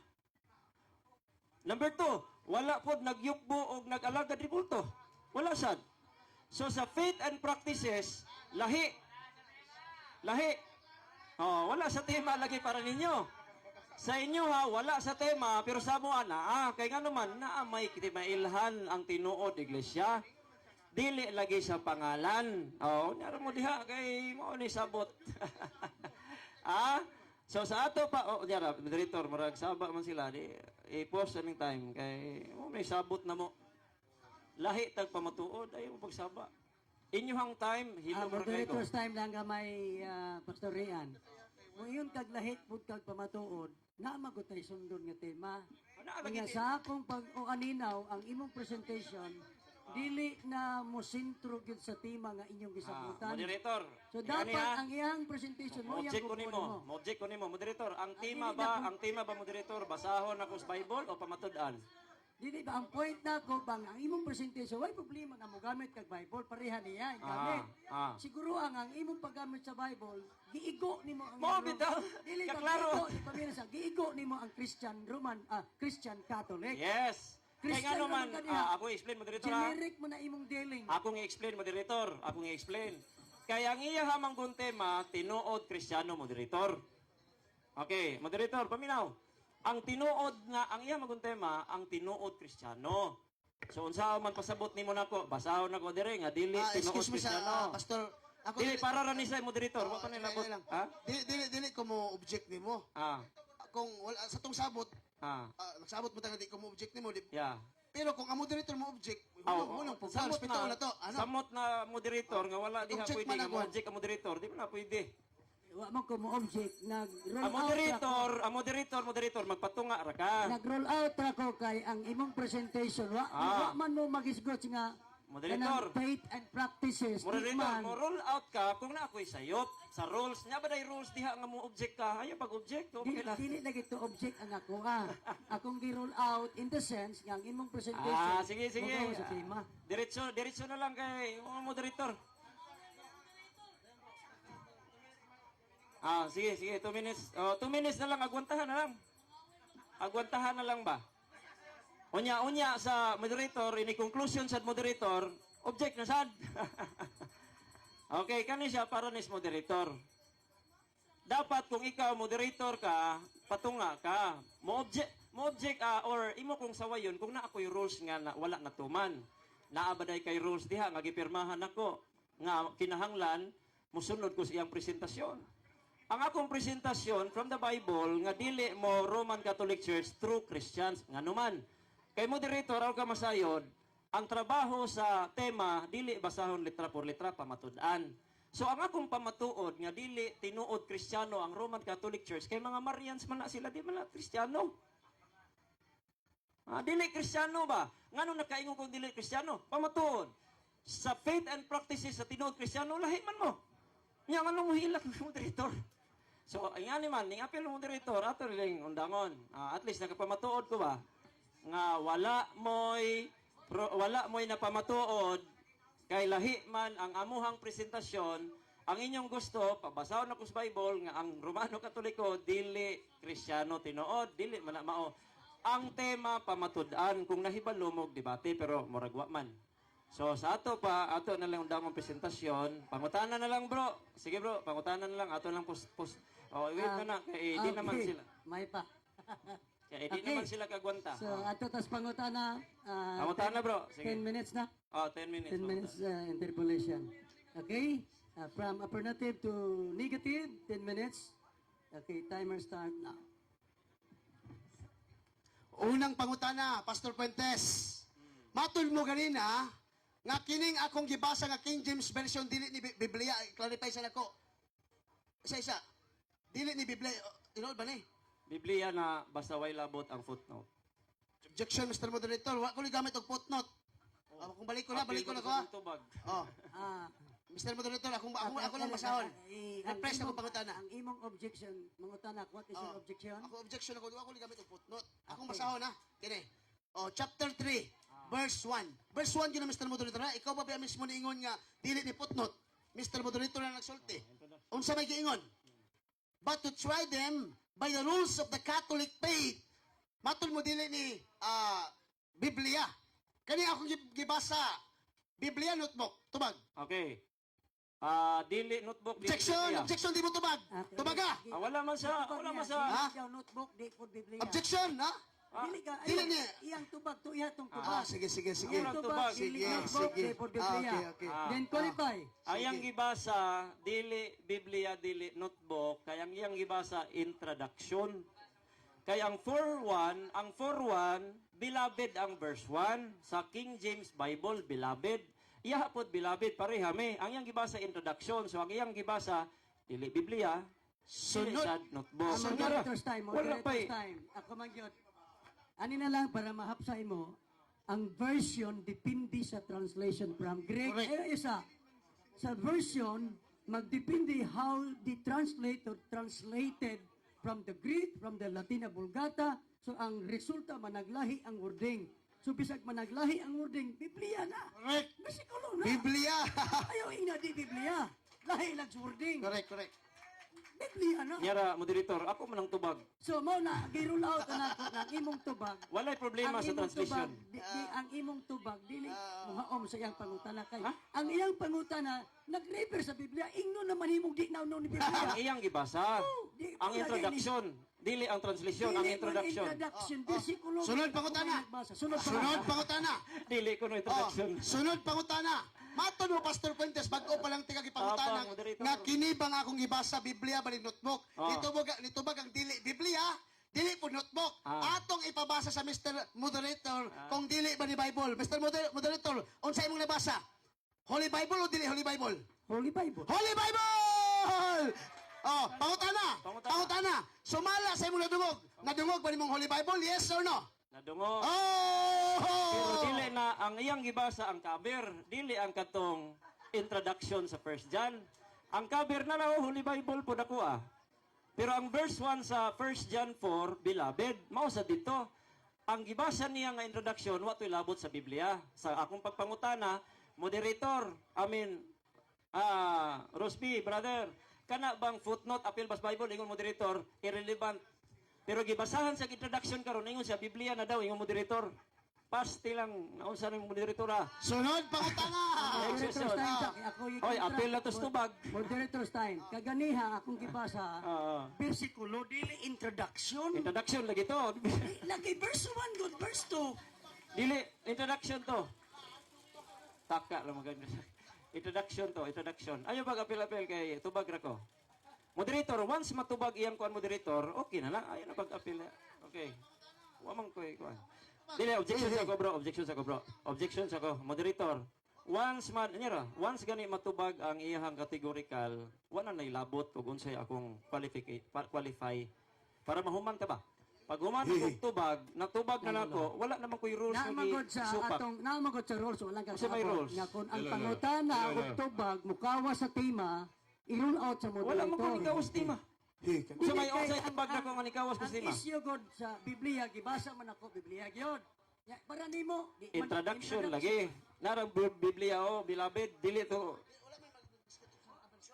Number 2, wala pod nagyukbo og nag-alagad ribulto. Wala sad. So sa faith and practices, lahi. Lahi. Oh, wala sa tema lagi para ninyo. Sa inyo ha, wala sa tema, pero sa mo ana, kay nga naman, na may kitimailhan ang tinuod iglesia. Dili lagi sa pangalan. Oh, naro mo diha, kay mo ni sabot. So sa ato pa, diara, moderator, marag saba man sila, i-post aning time, kay may sabot na mo. Lahi tag pamatuod, ayaw mo pagsaba. Inyuhang time, hilo mo rin Moderator's time lang nga may Pastor Rian. Kung yun kag lahit pud kag pamatuod, na magutay sundon nga tema. Nga sa akong pag-aninaw ang imong presentation, dili na mo sentro gyud sa tema nga inyong gisabutan. Moderator, So dapat ang iyang presentation mo yang mo-object ko nimo, mo-object ko nimo, moderator. Ang tema ba moderator, basahon ako sa Bible o pamatud-an? Dili ba ang point na ko bang ang imong presentation why problema nga mo gamit kag Bible pareha niya ang gamit. Siguro ang imong paggamit sa Bible giigo nimo ang Mo bitaw. dili ba Kaklaro. giigo nimo ang Christian Christian Catholic. Yes. Kaya Christian nga naman, naman kaniya. ako i-explain moderator ha. Generic mo na imong dealing. Akong i-explain moderator, akong i-explain. Kaya ang iya hamang kong tema, tinuod Kristiyano moderator. Okay, moderator, paminaw. Ang tinuod nga, ang iya magong tema, ang tinuod Kristiyano. So, unsa man pasabot nimo nako, basahon nako dire nga dili tinuod Excuse me Kristiyano. sa Pastor. Ako Dili para ra ni sa moderator, wa pa nilabot. Ha? Dili ko mo object nimo. Ah, Kung wala sa tong sabot, ah. nagsabot mo taga di ko mo object nimo. Yeah. Pero kung ang moderator mo object, hulong po. Samot Respeto na to. Ano? Samot na moderator nga wala diha Object pwede man nga ako. mo-object ang moderator, di mo na pwede. Wa man ko mo object nag-roll Ang moderator magpatunga ra ka. Nag-roll out ra ko kay ang imong presentation wa man mo magisgot nga Moderator. kanang faith and practices. Di Moderator, man. mo roll out ka kung na ako'y sayop sa rules. Nya ba day rules diha nga mo object ka? Ayaw pag-object. Okay lang. Dili na gito object ang ako akong gi-roll out in the sense nga ang imong presentation. Sige. mugaw sa tema. Diretso na lang kay mga moderator. Sige, 2 minutes. 2 minutes na lang, agwantahan na lang. Agwantahan na lang ba? Unya sa moderator, ini conclusion sa moderator, object na sad. Okay, kani siya para nis moderator. Dapat kung ikaw moderator ka, patunga ka. Mo object or imo kung sawayon kung na ako'y rules nga na, wala natuman. Naabaday kay rules diha nga gipirmahan ako nga kinahanglan musunod ko sa iyang presentasyon. Ang akong presentasyon from the Bible nga dili mo Roman Catholic Church true Christians nga numan. Kay moderator aw ka masayod, ang trabaho sa tema dili basahon letra por letra pamatud-an. So ang akong pamatuod nga dili tinuod Kristiyano ang Roman Catholic Church kay mga Marians man na sila di man na Kristiyano. Dili Kristiyano ba? Ngano nakaingon kung dili Kristiyano? Pamatuod. Sa faith and practices sa tinuod Kristiyano lahi man mo. Nya nganong hilak ng moderator? So, ayan man, ning apel ng moderator, ato rin undangon. At least nakapamatuod ko ba? Nga wala mo'y napamatuod, kay lahi man ang amuhang presentasyon, ang inyong gusto, pabasahon ako sa Bible, nga ang Romano Katoliko, dili Kristiyano tinuod, dili man na mao. Ang tema, pamatud-an, kung nahibalo mo, debate, pero moragwa man. So, sa ato na lang undang ang presentasyon. Pangutanan na lang, bro. Sige, bro, pangutanan na lang. Ato lang wait mo na. Kaya di naman sila. May pa. Kaya di naman sila kagwanta. So ato tas pangutana. Pangutana, bro. Sige. 10 minutes na. 10 minutes. 10 minutes interpolation. Okay? From affirmative to negative, 10 minutes. Okay, timer start now. Unang pangutana, Pastor Fuentes. Matul mo ganina, nga kining akong gibasa nga King James Version, dili ni Biblia, clarify sa nako. Isa. Dili ni Biblia, tinood ba ni? Biblia na basta way labot ang footnote. Objection, Mr. Moderator. Wa ko ni gamit og footnote. Kung balik ko na ko ha. Tubag. Oh. Mr. Moderator, ako lang basahon. Refresh ako pangutana. Ang imong objection, mangutana, what is your objection? Ako objection ako, wa ko ni gamit og footnote. Akong basahon ha. Kini. Chapter 3. Verse 1. Verse 1 yun na, Mr. Moderator. Ha? Ikaw ba ba mismo niingon nga, dili ni footnote? Mr. Moderator na nagsulti. Unsa may giingon? But to try them by the rules of the Catholic faith. Matul mo dili ni Biblia. Kani akong gibasa. Biblia notebook. Tubag. Okay. Dili notebook, dili Objection! Biblia. Objection, di mo tubag! Tubaga! Wala man sa, Ha? Ikaw notebook, di po Biblia. Objection, ha? Dili ka, Dili ayun, niya. iyang tubag to ihatong Ah, tubag. sige, sige, sige. Ang tubag. Dili Sige, notebook, sige. di po Biblia. Okay. Then qualify. Ayang gibasa, dili Biblia, dili notebook, kaya ang iyang gibasa, introduction. Kaya ang 4:1, beloved ang verse 1. Sa King James Bible, beloved. Iya pod beloved, parehami. Ang iyang gibasa, introduction. So ang iyang gibasa, dili Biblia, dili Sunod. sad notebook. Ang moderator's time, Wala pa moderator's eh. time. Ako magyot. Ani na lang para mahapsay mo, ang version depende sa translation from Greek. Correct. Isa, sa version, magdepende how the translator translated from the Greek, from the Latina Vulgata. So ang resulta, managlahi ang wording. So bisag managlahi ang wording, Biblia na. Correct. Basikulo na. Biblia! Ayaw ina di Biblia. Lahi lang sa wording. correct. Biblia na. Nyara, moderator, ako man ang tubag. So mo na gi-roll out na ako ng imong tubag. Walay problema sa imong translation. Tubag, ang imong tubag dili muhaom sa iyang pangutana kay. Ha? Ang iyang pangutana nag-refer sa Biblia, ingno naman himong di nauno ni Ang Biblia. iyang gibasa, di- ang wala introduction, dili ang translation, ang Dili man introduction. introduction, bersikulo. Sunod pangutana. Sunod Sunod pangutana. Dili ko no Oh, introduction. sunod pangutana. Maton mo, Pastor Fuentes, bago pa lang tingag ipangutana Abang, moderator. nga kini bang akong gibasa Biblia ba ni notebook? Oh. Nitubag ang dili Biblia, dili po notebook. Atong ipabasa sa Mr. Moderator kung dili ba ni Bible. Mr. Moderator, unsa imong nabasa? Holy Bible o dili Holy Bible? Holy Bible. Holy Bible! Oh, pangutana. Pangutana. Pangutana. Sumala sa imong nadungog. Nadungog ba nimong Holy Bible? Yes or no? Nadungo. Oh! Pero dili na ang iyang gibasa ang cover, dili ang katong introduction sa First John. Ang cover na lang Holy Bible po dako ah. Pero ang verse 1 sa 1 John 4, beloved, mao sa dito. Ang gibasa niya nga introduction, wa to'y labot sa Biblia. Sa akong pagpangutana, moderator, Rosby, brother, kana bang footnote appeal bas Bible ingon moderator irrelevant. Pero gibasahan sa introduction karon ingon sa Biblia na daw ingon moderator. Pasti lang naunsa ning moderator ha. Sunod pangutana. Moderator's time. Ako yung Oy, appeal na to sa tubag. Moderator's time. Kaganiha akong gibasa. Bersikulo dili introduction. Introduction lagi to. Lagi verse 1 good verse 2. Dili introduction to. Taka lang maganda. Introduction to, introduction. Ayo bag apil-apil kay tubag ra ko. Moderator, once matubag iyang kuan moderator, okay na lang. Ayo na pag-apil. Okay. Wa man ko kuan. Dili objection sa ko bro, objection sa ko bro. Objection sa ko moderator. Once gani matubag ang iyang categorical, wala na ilabot ug unsay akong qualify para mahuman ta ba? Pag human og tubag, natubag na nako, wala naman ko'y rules nga Naamagod sa supak. atong naamagod sa rules wala kang Kasi may rules. Nga kung ang pangutana og tubag mukawa sa tema, i-rule out sa moderator. Wala man ko nikawas tema. So may unsay tubag na ko nga nikawas ko Ang tema. issue god sa Biblia gibasa man ako Biblia gyud. Ya, para nimo di man- Introduction lagi. Narang Biblia o beloved dili to.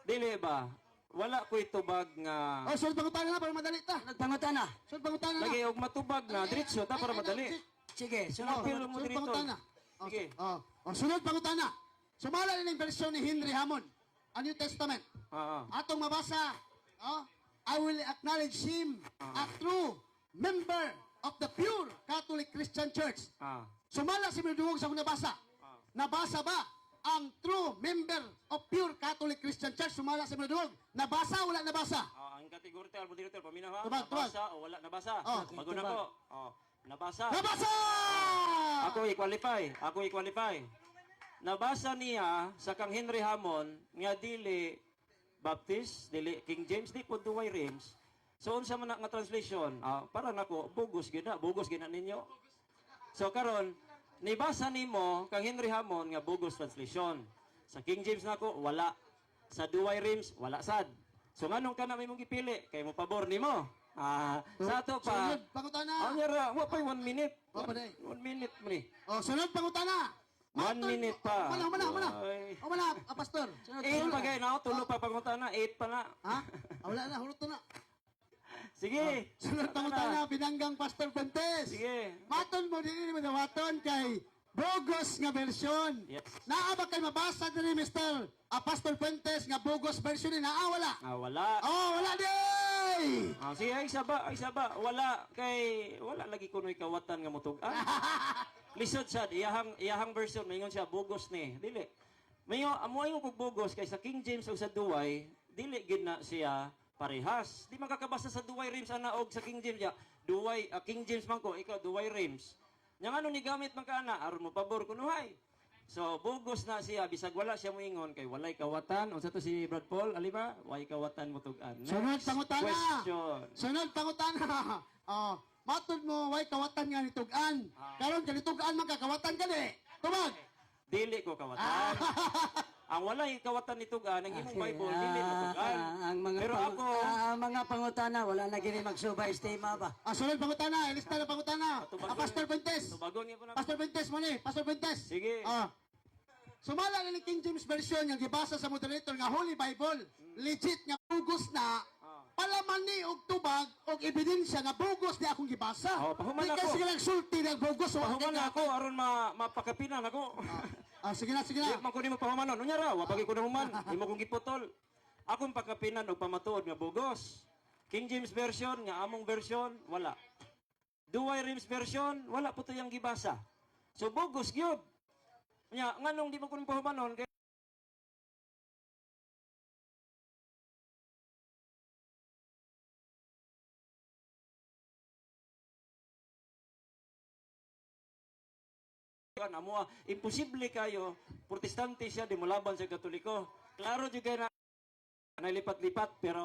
Dili ba? Wala ko'y tubag nga Oh, sunod pangutana na para madali ta. Pangutana. Sunod pangutana na. lagi og matubag na diretso ta para madali. Sige, Oh, Apil mo sunod dito. pangutana. Sige. Sunod pangutana. Sumala rin ang version ni Henry Hammond. A New Testament. Atong mabasa. I will acknowledge him a true member of the pure Catholic Christian Church. Sumala si Medungog sa akong nabasa. Nabasa ba ang true member of pure Catholic Christian Church? Sumala si Medungog. Nabasa o wala nabasa? Ang kategorya ta moderator paminaw ha. Tubag, tubag. Nabasa o wala nabasa. Oh, Magun ako. Nabasa. Nabasa! Ako i-qualify. Nabasa niya sa kang Henry Hammond nga dili Baptist, dili King James, di po duway Reims. So unsa man na nga translation? Para nako bogus gina ninyo. So karon nibasa nimo kang Henry Hammond nga bogus translation. Sa King James nako wala. Sa duway Reims wala sad. So nganong kana may mong gipili kay mo pabor nimo? Sa ato pa. Sunod pangutana. Anyara, wa pa'y 1 minute. Oh, paday. 1 minute mo ni. Sunod pangutana. 1 minute pa. Mana. Ay. Pastor. Sunod, 8 pa gay na, tulo pa pangutana, 8 pa na. Ha? Wala na, hulot na. Sige. Sunod pangutana, binanggang Pastor Fuentes. Sige. Maton mo din mo dawaton kay Bogos nga version. Yes. Naa ba kay mabasa diri Mr. Pastor Fuentes nga bogos version ni naa wala? Wala. Oh, wala day. Sige, ay saba. Wala lagi kunoy kawatan nga mutug-an. Lisod sad iyahang version maingon siya bugos ni. Dili. Mayo amoy mo kog bugos kay sa King James ug sa Duway, dili gid na siya parehas. Di makakabasa sa Duway Rims ana og sa King James ya. Duway King James man ko, ikaw Duway Rims. Nya ngano ni gamit man kana aron mo pabor kunuhay. So bugos na siya bisag wala siya moingon kay walay kawatan. Unsa to si Brad Paul, ali ba? Way kawatan mutug-an. Sunod pangutana. Question. Sunod pangutana. Oh, matud mo way kawatan nga nitugan. Karon kanitugan man kakawatan kani. Tubag. Dili ko kawatan. Ang walay kawatan nitugan ang imong Bible dili matugan. Ang mga Pero ako ang mga pangutana wala na gini magsuba estima ba. Sunod pangutana, ilista na pangutana. Pastor Fuentes. tubagon niya po na. Pastor Fuentes mo ni, Pastor Fuentes. Sige. Sumala na ni King James version nga gibasa sa moderator nga Holy Bible. Legit nga bugos na. Palaman ni og tubag og ebidensya nga bugos di akong gibasa. Pahuman Di ako. kasi nagsulti ng bugos. Pahuman na ako aron mapakapinan ako. Sige na. Di man ko nimo pahumanon. Unya ra, wa pagi ko na human. Imo kong giputol. Akong pakapinan og pamatuod nga bugos. King James version nga among version wala. Duway Rims version wala po tayang gibasa. So bugos gyud. Nya nganong di man ko nimo pahumanon kay amo imposible kayo protestante siya di mulaban sa katoliko. Klaro jud kay na nalipat-lipat pero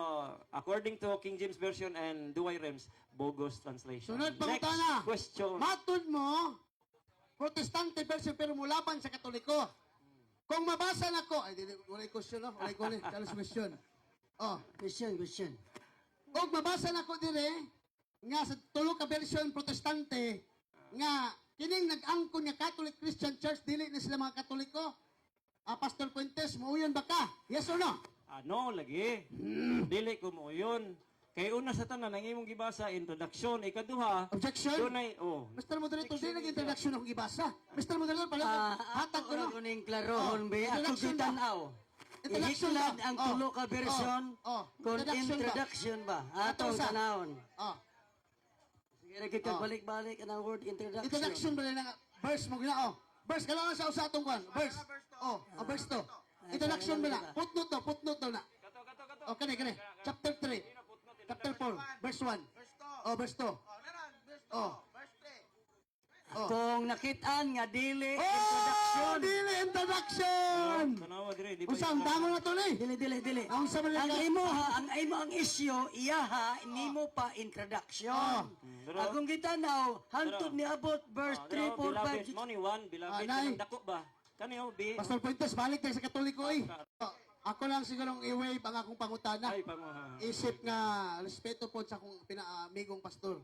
according to King James version and Duway Rims bogus translation. Sunod Next pangutana. question. Matud mo, protestante version pero mulaban sa katoliko. Kung mabasa na ko, ay walay question no, walay kalas question. Question. Kung mabasa na ko dire nga sa tulo ka version protestante nga kining nag-angkon nga Catholic Christian Church dili na sila mga Katoliko. Pastor Fuentes, mauyon ba ka? Yes or no? Ano lagi? Dili ko mo yun. Kay una sa tanan ang imong gibasa introduction ikaduha. Objection? Dunay Mr. Moderator, di nag-introduction ako gibasa. Mr. Moderator, pala hatag ko no. Ako ning klarohon ba ako Introduction ba? gitanaw. Introduction Ihiklad ba? ang tulo ka version kung Introduction ba? introduction ba. Atong Ito sa- tanawon. Oh, Sige kita balik-balik ang word introduction. introduction ba na verse mo gina? Verse, kailangan sa usatong kwan. Verse. Verse to. Introduction ba na? Footnote to na. Kani. Chapter 3. Chapter 4. Verse 1. Verse 2. Kung nakitaan nga dili introduction. Dili introduction! Tanawa dire di ba? Usang damo na to ni. Dili. Ang sa Ang imo ha, ang issue iyaha nimo pa introduction. Pero- Akong gitanaw hantod ni abot verse 3 4 Beloved, 5. money one, beloved, Nay. kanang dako ba? Kaniyo bi. Pastor Fuentes, balik tayo sa Katoliko eh. Ako lang sigurong i-wave ang akong pangutana. Ay panguha. Isip nga respeto po sa akong pinaamigong pastor.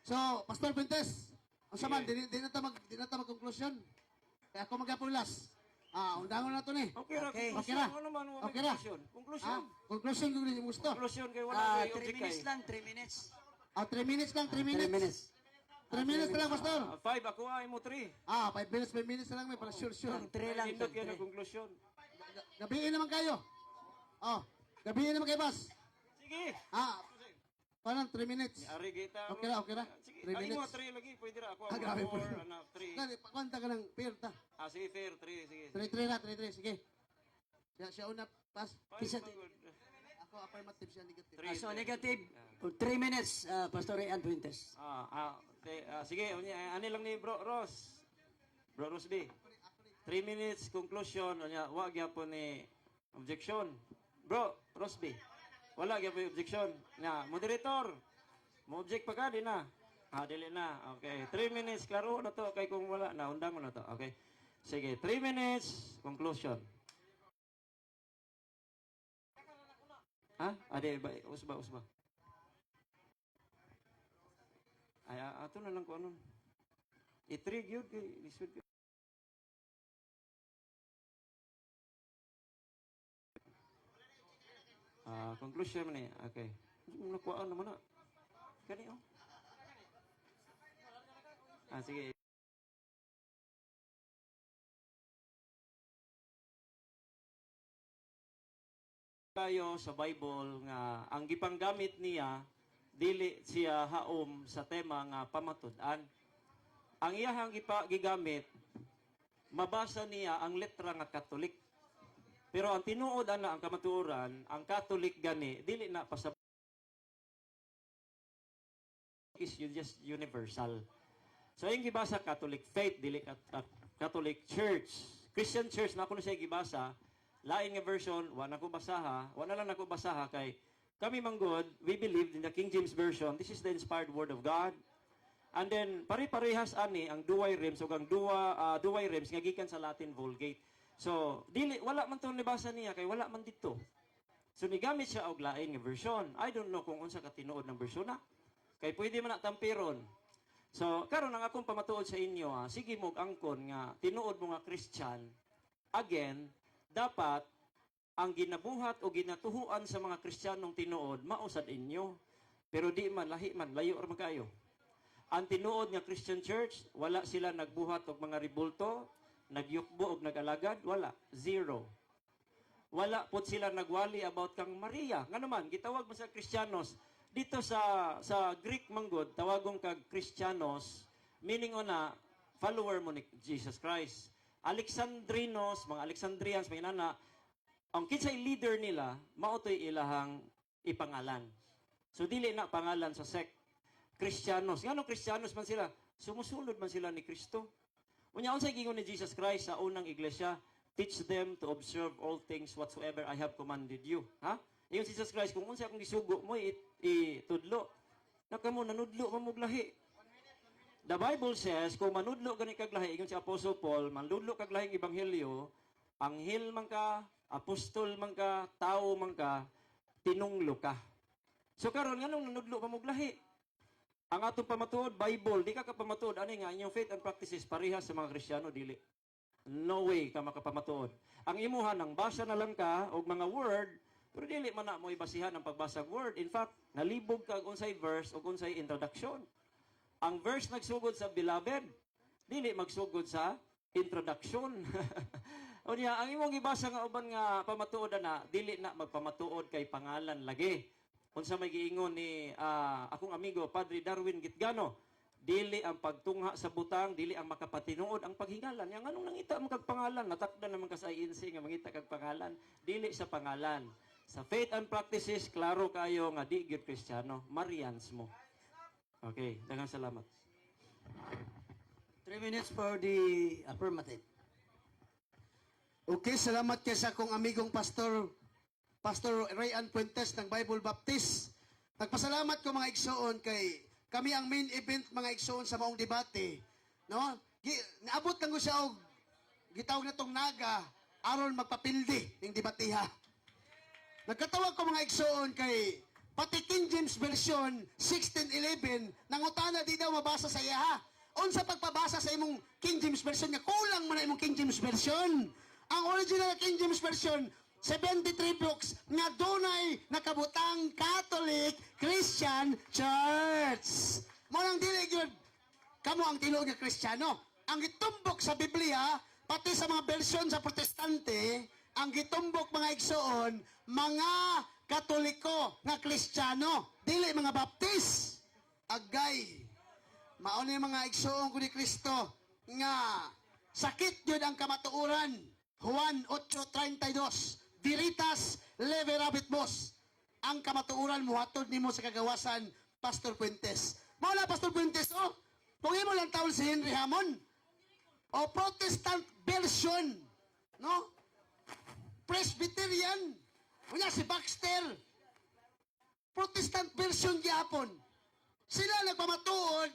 So, Pastor Fuentes, ang saman, di na ta mag-conclusion. Kaya ako magapulas. Undangon na to ni. Okay ra, Okay. conclusion. Okay ra. Ano naman mo Okay ra. conclusion? Conclusion. Conclusion kung hindi mo gusto. Conclusion kay wala kay 3 object minutes kay. lang, 3 minutes. 3 minutes lang, 3 3 minutes. minutes. 3 minutes na lang, Pastor. 5 ako ay mo 3. 5 minutes na lang, may para sure. 3 lang. Indot kay na conclusion. Gabihin naman kayo. Gabihin naman kayo, boss. Sige. Parang 3 minutes. Ari kita. Okay ra. Sige, 3 ay mo minutes. 3 lagi, pwede ra ako. Grabe po. 4 anak 3. Dali, pakwanta ka ng pair ta. Sige, fair 3, sige. 3-3, sige. Siya una, pass. Kisa- Ako affirmative, siya negative. So negative. 3 minutes, Pastor Ian Fuentes. Sige, ani lang ni Bro Ross. Bro Ross B. 3 minutes conclusion, wa gyapon ni objection. Bro Ross B. Wala gyapon objection. Moderator. Mo object pa ka di na. Dili na. Okay. 3 minutes klaro na to kay kung wala na undang mo na to. Okay. Sige, 3 minutes conclusion. Ade ba usba. Ay ato na lang ko anon. I-3 gyud kay lisod ka. Conclusion man ni. Okay. Nakuha naman na. Kani oh. Sige. tayo sa Bible nga ang gipanggamit niya dili siya haom sa tema nga pamatud-an. Ang iyahang gigamit mabasa niya ang letra nga Katolik. Pero ang tinuod ana ang kamatuoran, ang Katolik gani dili na pasab is just universal. So yung gibasa Catholic faith dili Catholic Church. Christian Church na kuno siya gibasa, lain nga version wa na ko basaha, wa na lang nako basaha kay kami manggod, we believe in the King James Version. This is the inspired word of God. And then pare-parehas ani ang duway rems ug ang duway rems nga gikan sa Latin Vulgate. So dili wala man to nibasa niya kay wala man dito. So nigamit siya og lain nga version. I don't know kung unsa ka tinuod ng version na. Kay pwede man na tampiron. So karon ang akong pamatuod sa inyo, sige mo angkon nga tinuod mo nga Christian. Again, dapat ang ginabuhat o ginatuhuan sa mga Kristiyanong tinuod mausad inyo. Pero di man lahi man layo ra man kayo. Ang tinuod nga Christian Church, wala sila nagbuhat og mga ribulto, nagyukbo og nagalagad, wala, zero. Wala pud sila nagwali about kang Maria. Nga naman gitawag mo sa Kristiyanos dito sa Greek manggod tawagong kag Kristiyanos, meaning ona follower mo ni Jesus Christ. Alexandrinos, mga Alexandrians, mga inana, ang kinsay leader nila, mautoy ilahang ipangalan. So dili na pangalan sa sect. Kristiyanos. Ngano Kristiyanos man sila? Sumusunod man sila ni Kristo. Unya unsay gingon ni Jesus Christ sa unang iglesia, teach them to observe all things whatsoever I have commanded you. Ha? Yung Jesus Christ, kung unsay akong gisugo mo, itudlo. Nakamo nanudlo mamuglahi. The Bible says, kung manudlo gani kag lahi, ingon si Apostle Paul, manudlo kag lahing ebanghelyo, anghel man ka, apostol man ka, tao man ka, tinunglo ka. So karon nganong nanudlo mamuglahi? Ang atong pamatuod, Bible, di ka pamatuod, ani nga, inyong faith and practices, parehas sa mga Kristiyano, dili. No way ka makapamatuod. Ang imuhan, ang basa na lang ka, o mga word, pero dili man na mo ibasihan ang pagbasa ng word. In fact, nalibog ka unsay verse o unsay introduction. Ang verse nagsugod sa beloved, dili magsugod sa introduction. O niya, ang imong ibasa nga uban nga pamatuod na, dili na magpamatuod kay pangalan lagi. Unsa may giingon ni akong amigo Padre Darwin Gitgano, dili ang pagtungha sa butang, dili ang makapatinuod ang paghingalan. Yang anong nangita mo kag pangalan? Natakdan naman ka sa INC nga mangita kag pangalan. Dili sa pangalan. Sa faith and practices, klaro kayo nga di gyud Kristiyano, Marians mo. Okay, daghang salamat. 3 minutes for the affirmative. Okay, salamat kay sa akong amigong Pastor Rayan Puentes ng Bible Baptist. Nagpasalamat ko mga igsoon kay kami ang main event mga igsoon sa maong debate. No? Naabot lang ko siya og gitawag na tong naga aron magpapildi ng debatiha. Nagkatawag ko mga igsoon kay pati King James Version 1611 nangutana di daw mabasa sa iya ha. Unsa pagpabasa sa imong King James Version nga kulang man na imong King James Version. Ang original King James Version 73 books nga dunay nakabutang Catholic Christian Church. Mo nang dili gyud kamo ang tinuod nga Kristiyano. Ang gitumbok sa Biblia pati sa mga bersyon sa Protestante, ang gitumbok mga igsoon, mga Katoliko nga Kristiyano, dili mga Baptist. Agay. Mao ni mga igsoon ko ni Kristo nga sakit gyud ang kamatuoran. Juan 8:32. Veritas leverabit vos. Ang kamatuoran muhatod nimo sa kagawasan, Pastor Puentes. Mao na Pastor Puentes, oh. Kung imo lang taon si Henry Hammond o Protestant version, no? Presbyterian, wala si Baxter, Protestant version gyapon. Sila nagpamatuod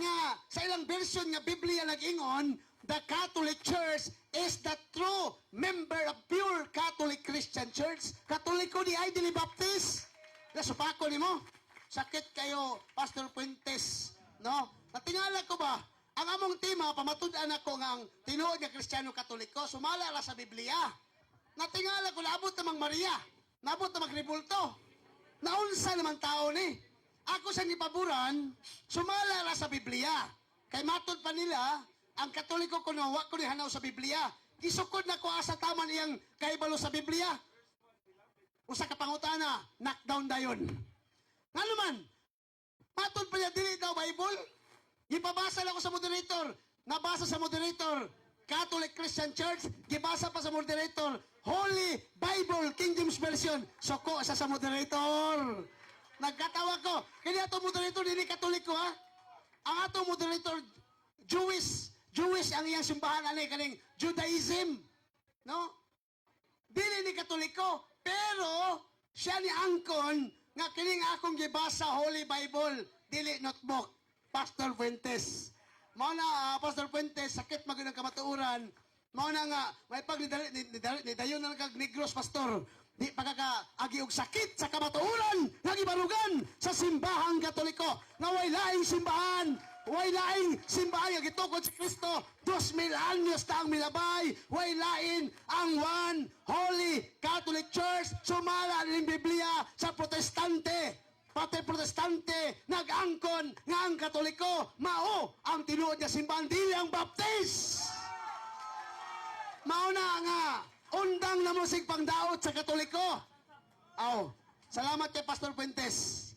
nga sa ilang version nga Biblia nag-ingon, the Catholic Church is the true member of pure Catholic Christian Church. Katoliko di ay dili Baptist. Nasupako nimo. Sakit kayo, Pastor Puentes, no? Natingala ko ba, ang among tema, pamatud-an ako nga ang tinuod nga Kristiyano Katoliko, sumala ra sa Biblia. Natingala ko, naabot namang Maria, naabot namang Ribulto. Naunsa naman tao ni. Ako sa nipaburan, sumala ra sa Biblia. Kay matod pa nila, ang Katoliko ko wa ko ni hanaw sa Biblia. Gisukod na ko asa tama niyang kaibalo sa Biblia. usa ka pangutana, knockdown dayon. Nga naman, matod pa niya, dili daw Bible. Gipabasa lang ako sa moderator. Nabasa sa moderator, Catholic Christian Church. Gibasa pa sa moderator, Holy Bible, King James Version. Soko sa moderator. Nagkatawa ko. Kaya ato moderator, dili Katoliko ha. Ang ato moderator, Jewish ang iyang simbahan, ani kaning Judaism. No? Dili ni Katoliko, pero siya ni angkon nga kining akong gibasa Holy Bible, dili notebook. Pastor Fuentes. Mao na Pastor Fuentes, sakit magud ang kamatuoran. Mao na nga may pag ni dayon na kag Negros pastor. Di pagkakaagi og sakit sa kamatuoran nga gibarugan sa simbahang Katoliko. Nga way laing simbahan, way laing simbahan nga gitukod sa Kristo. 2,000 anyos ta ang milabay. Way lain ang one Holy Catholic Church. Sumala ning Biblia sa protestante. Pati protestante nag-angkon nga ang Katoliko mao ang tinuod nga simbahan, dili ang Baptist. Mao na nga undang na musig pangdaot sa Katoliko. Aw, salamat kay Pastor Fuentes.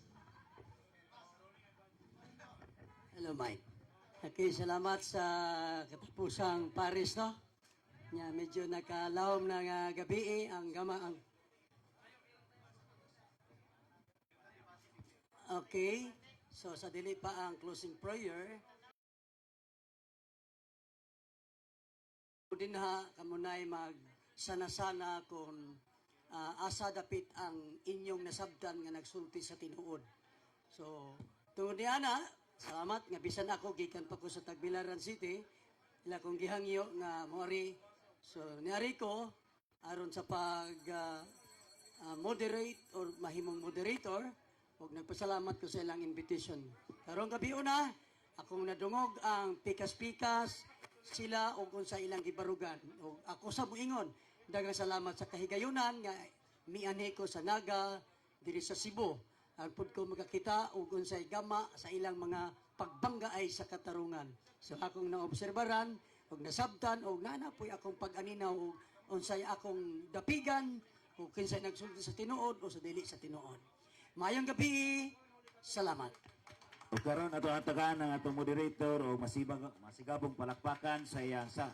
Hello, Mike. Okay, salamat sa katapusang Paris, no? Nya medyo nakalawom na nga gabi ang gama ang Okay. So sa dili pa ang closing prayer. Din ha kamunay mag sana-sana kung asa dapit ang inyong nasabdan nga nagsulti sa tinuod. So tungod ni ana, salamat nga bisan ako gikan pa ko sa Tagbilaran City, ila kong gihangyo nga moari. So niari ko aron sa pag moderate or mahimong moderator, ug nagpasalamat ko sa ilang invitation. Karong gabi una, akong nadungog ang pikas-pikas sila o kung sa ilang gibarugan. O ako sa muingon, daghang salamat sa kahigayunan nga mianhi ko sa Naga diri sa Cebu. Agpud ko makakita o kung sa gama sa ilang mga pagbangga ay sa katarungan. So akong naobserbaran og nasabtan og nanapoy akong pag-aninaw og unsay akong dapigan o kinsay nagsulti sa tinuod o sa dili sa tinuod. Mayong gabi, salamat. O karon ato atagan ang atong moderator o masigabong palakpakan sa iyang sa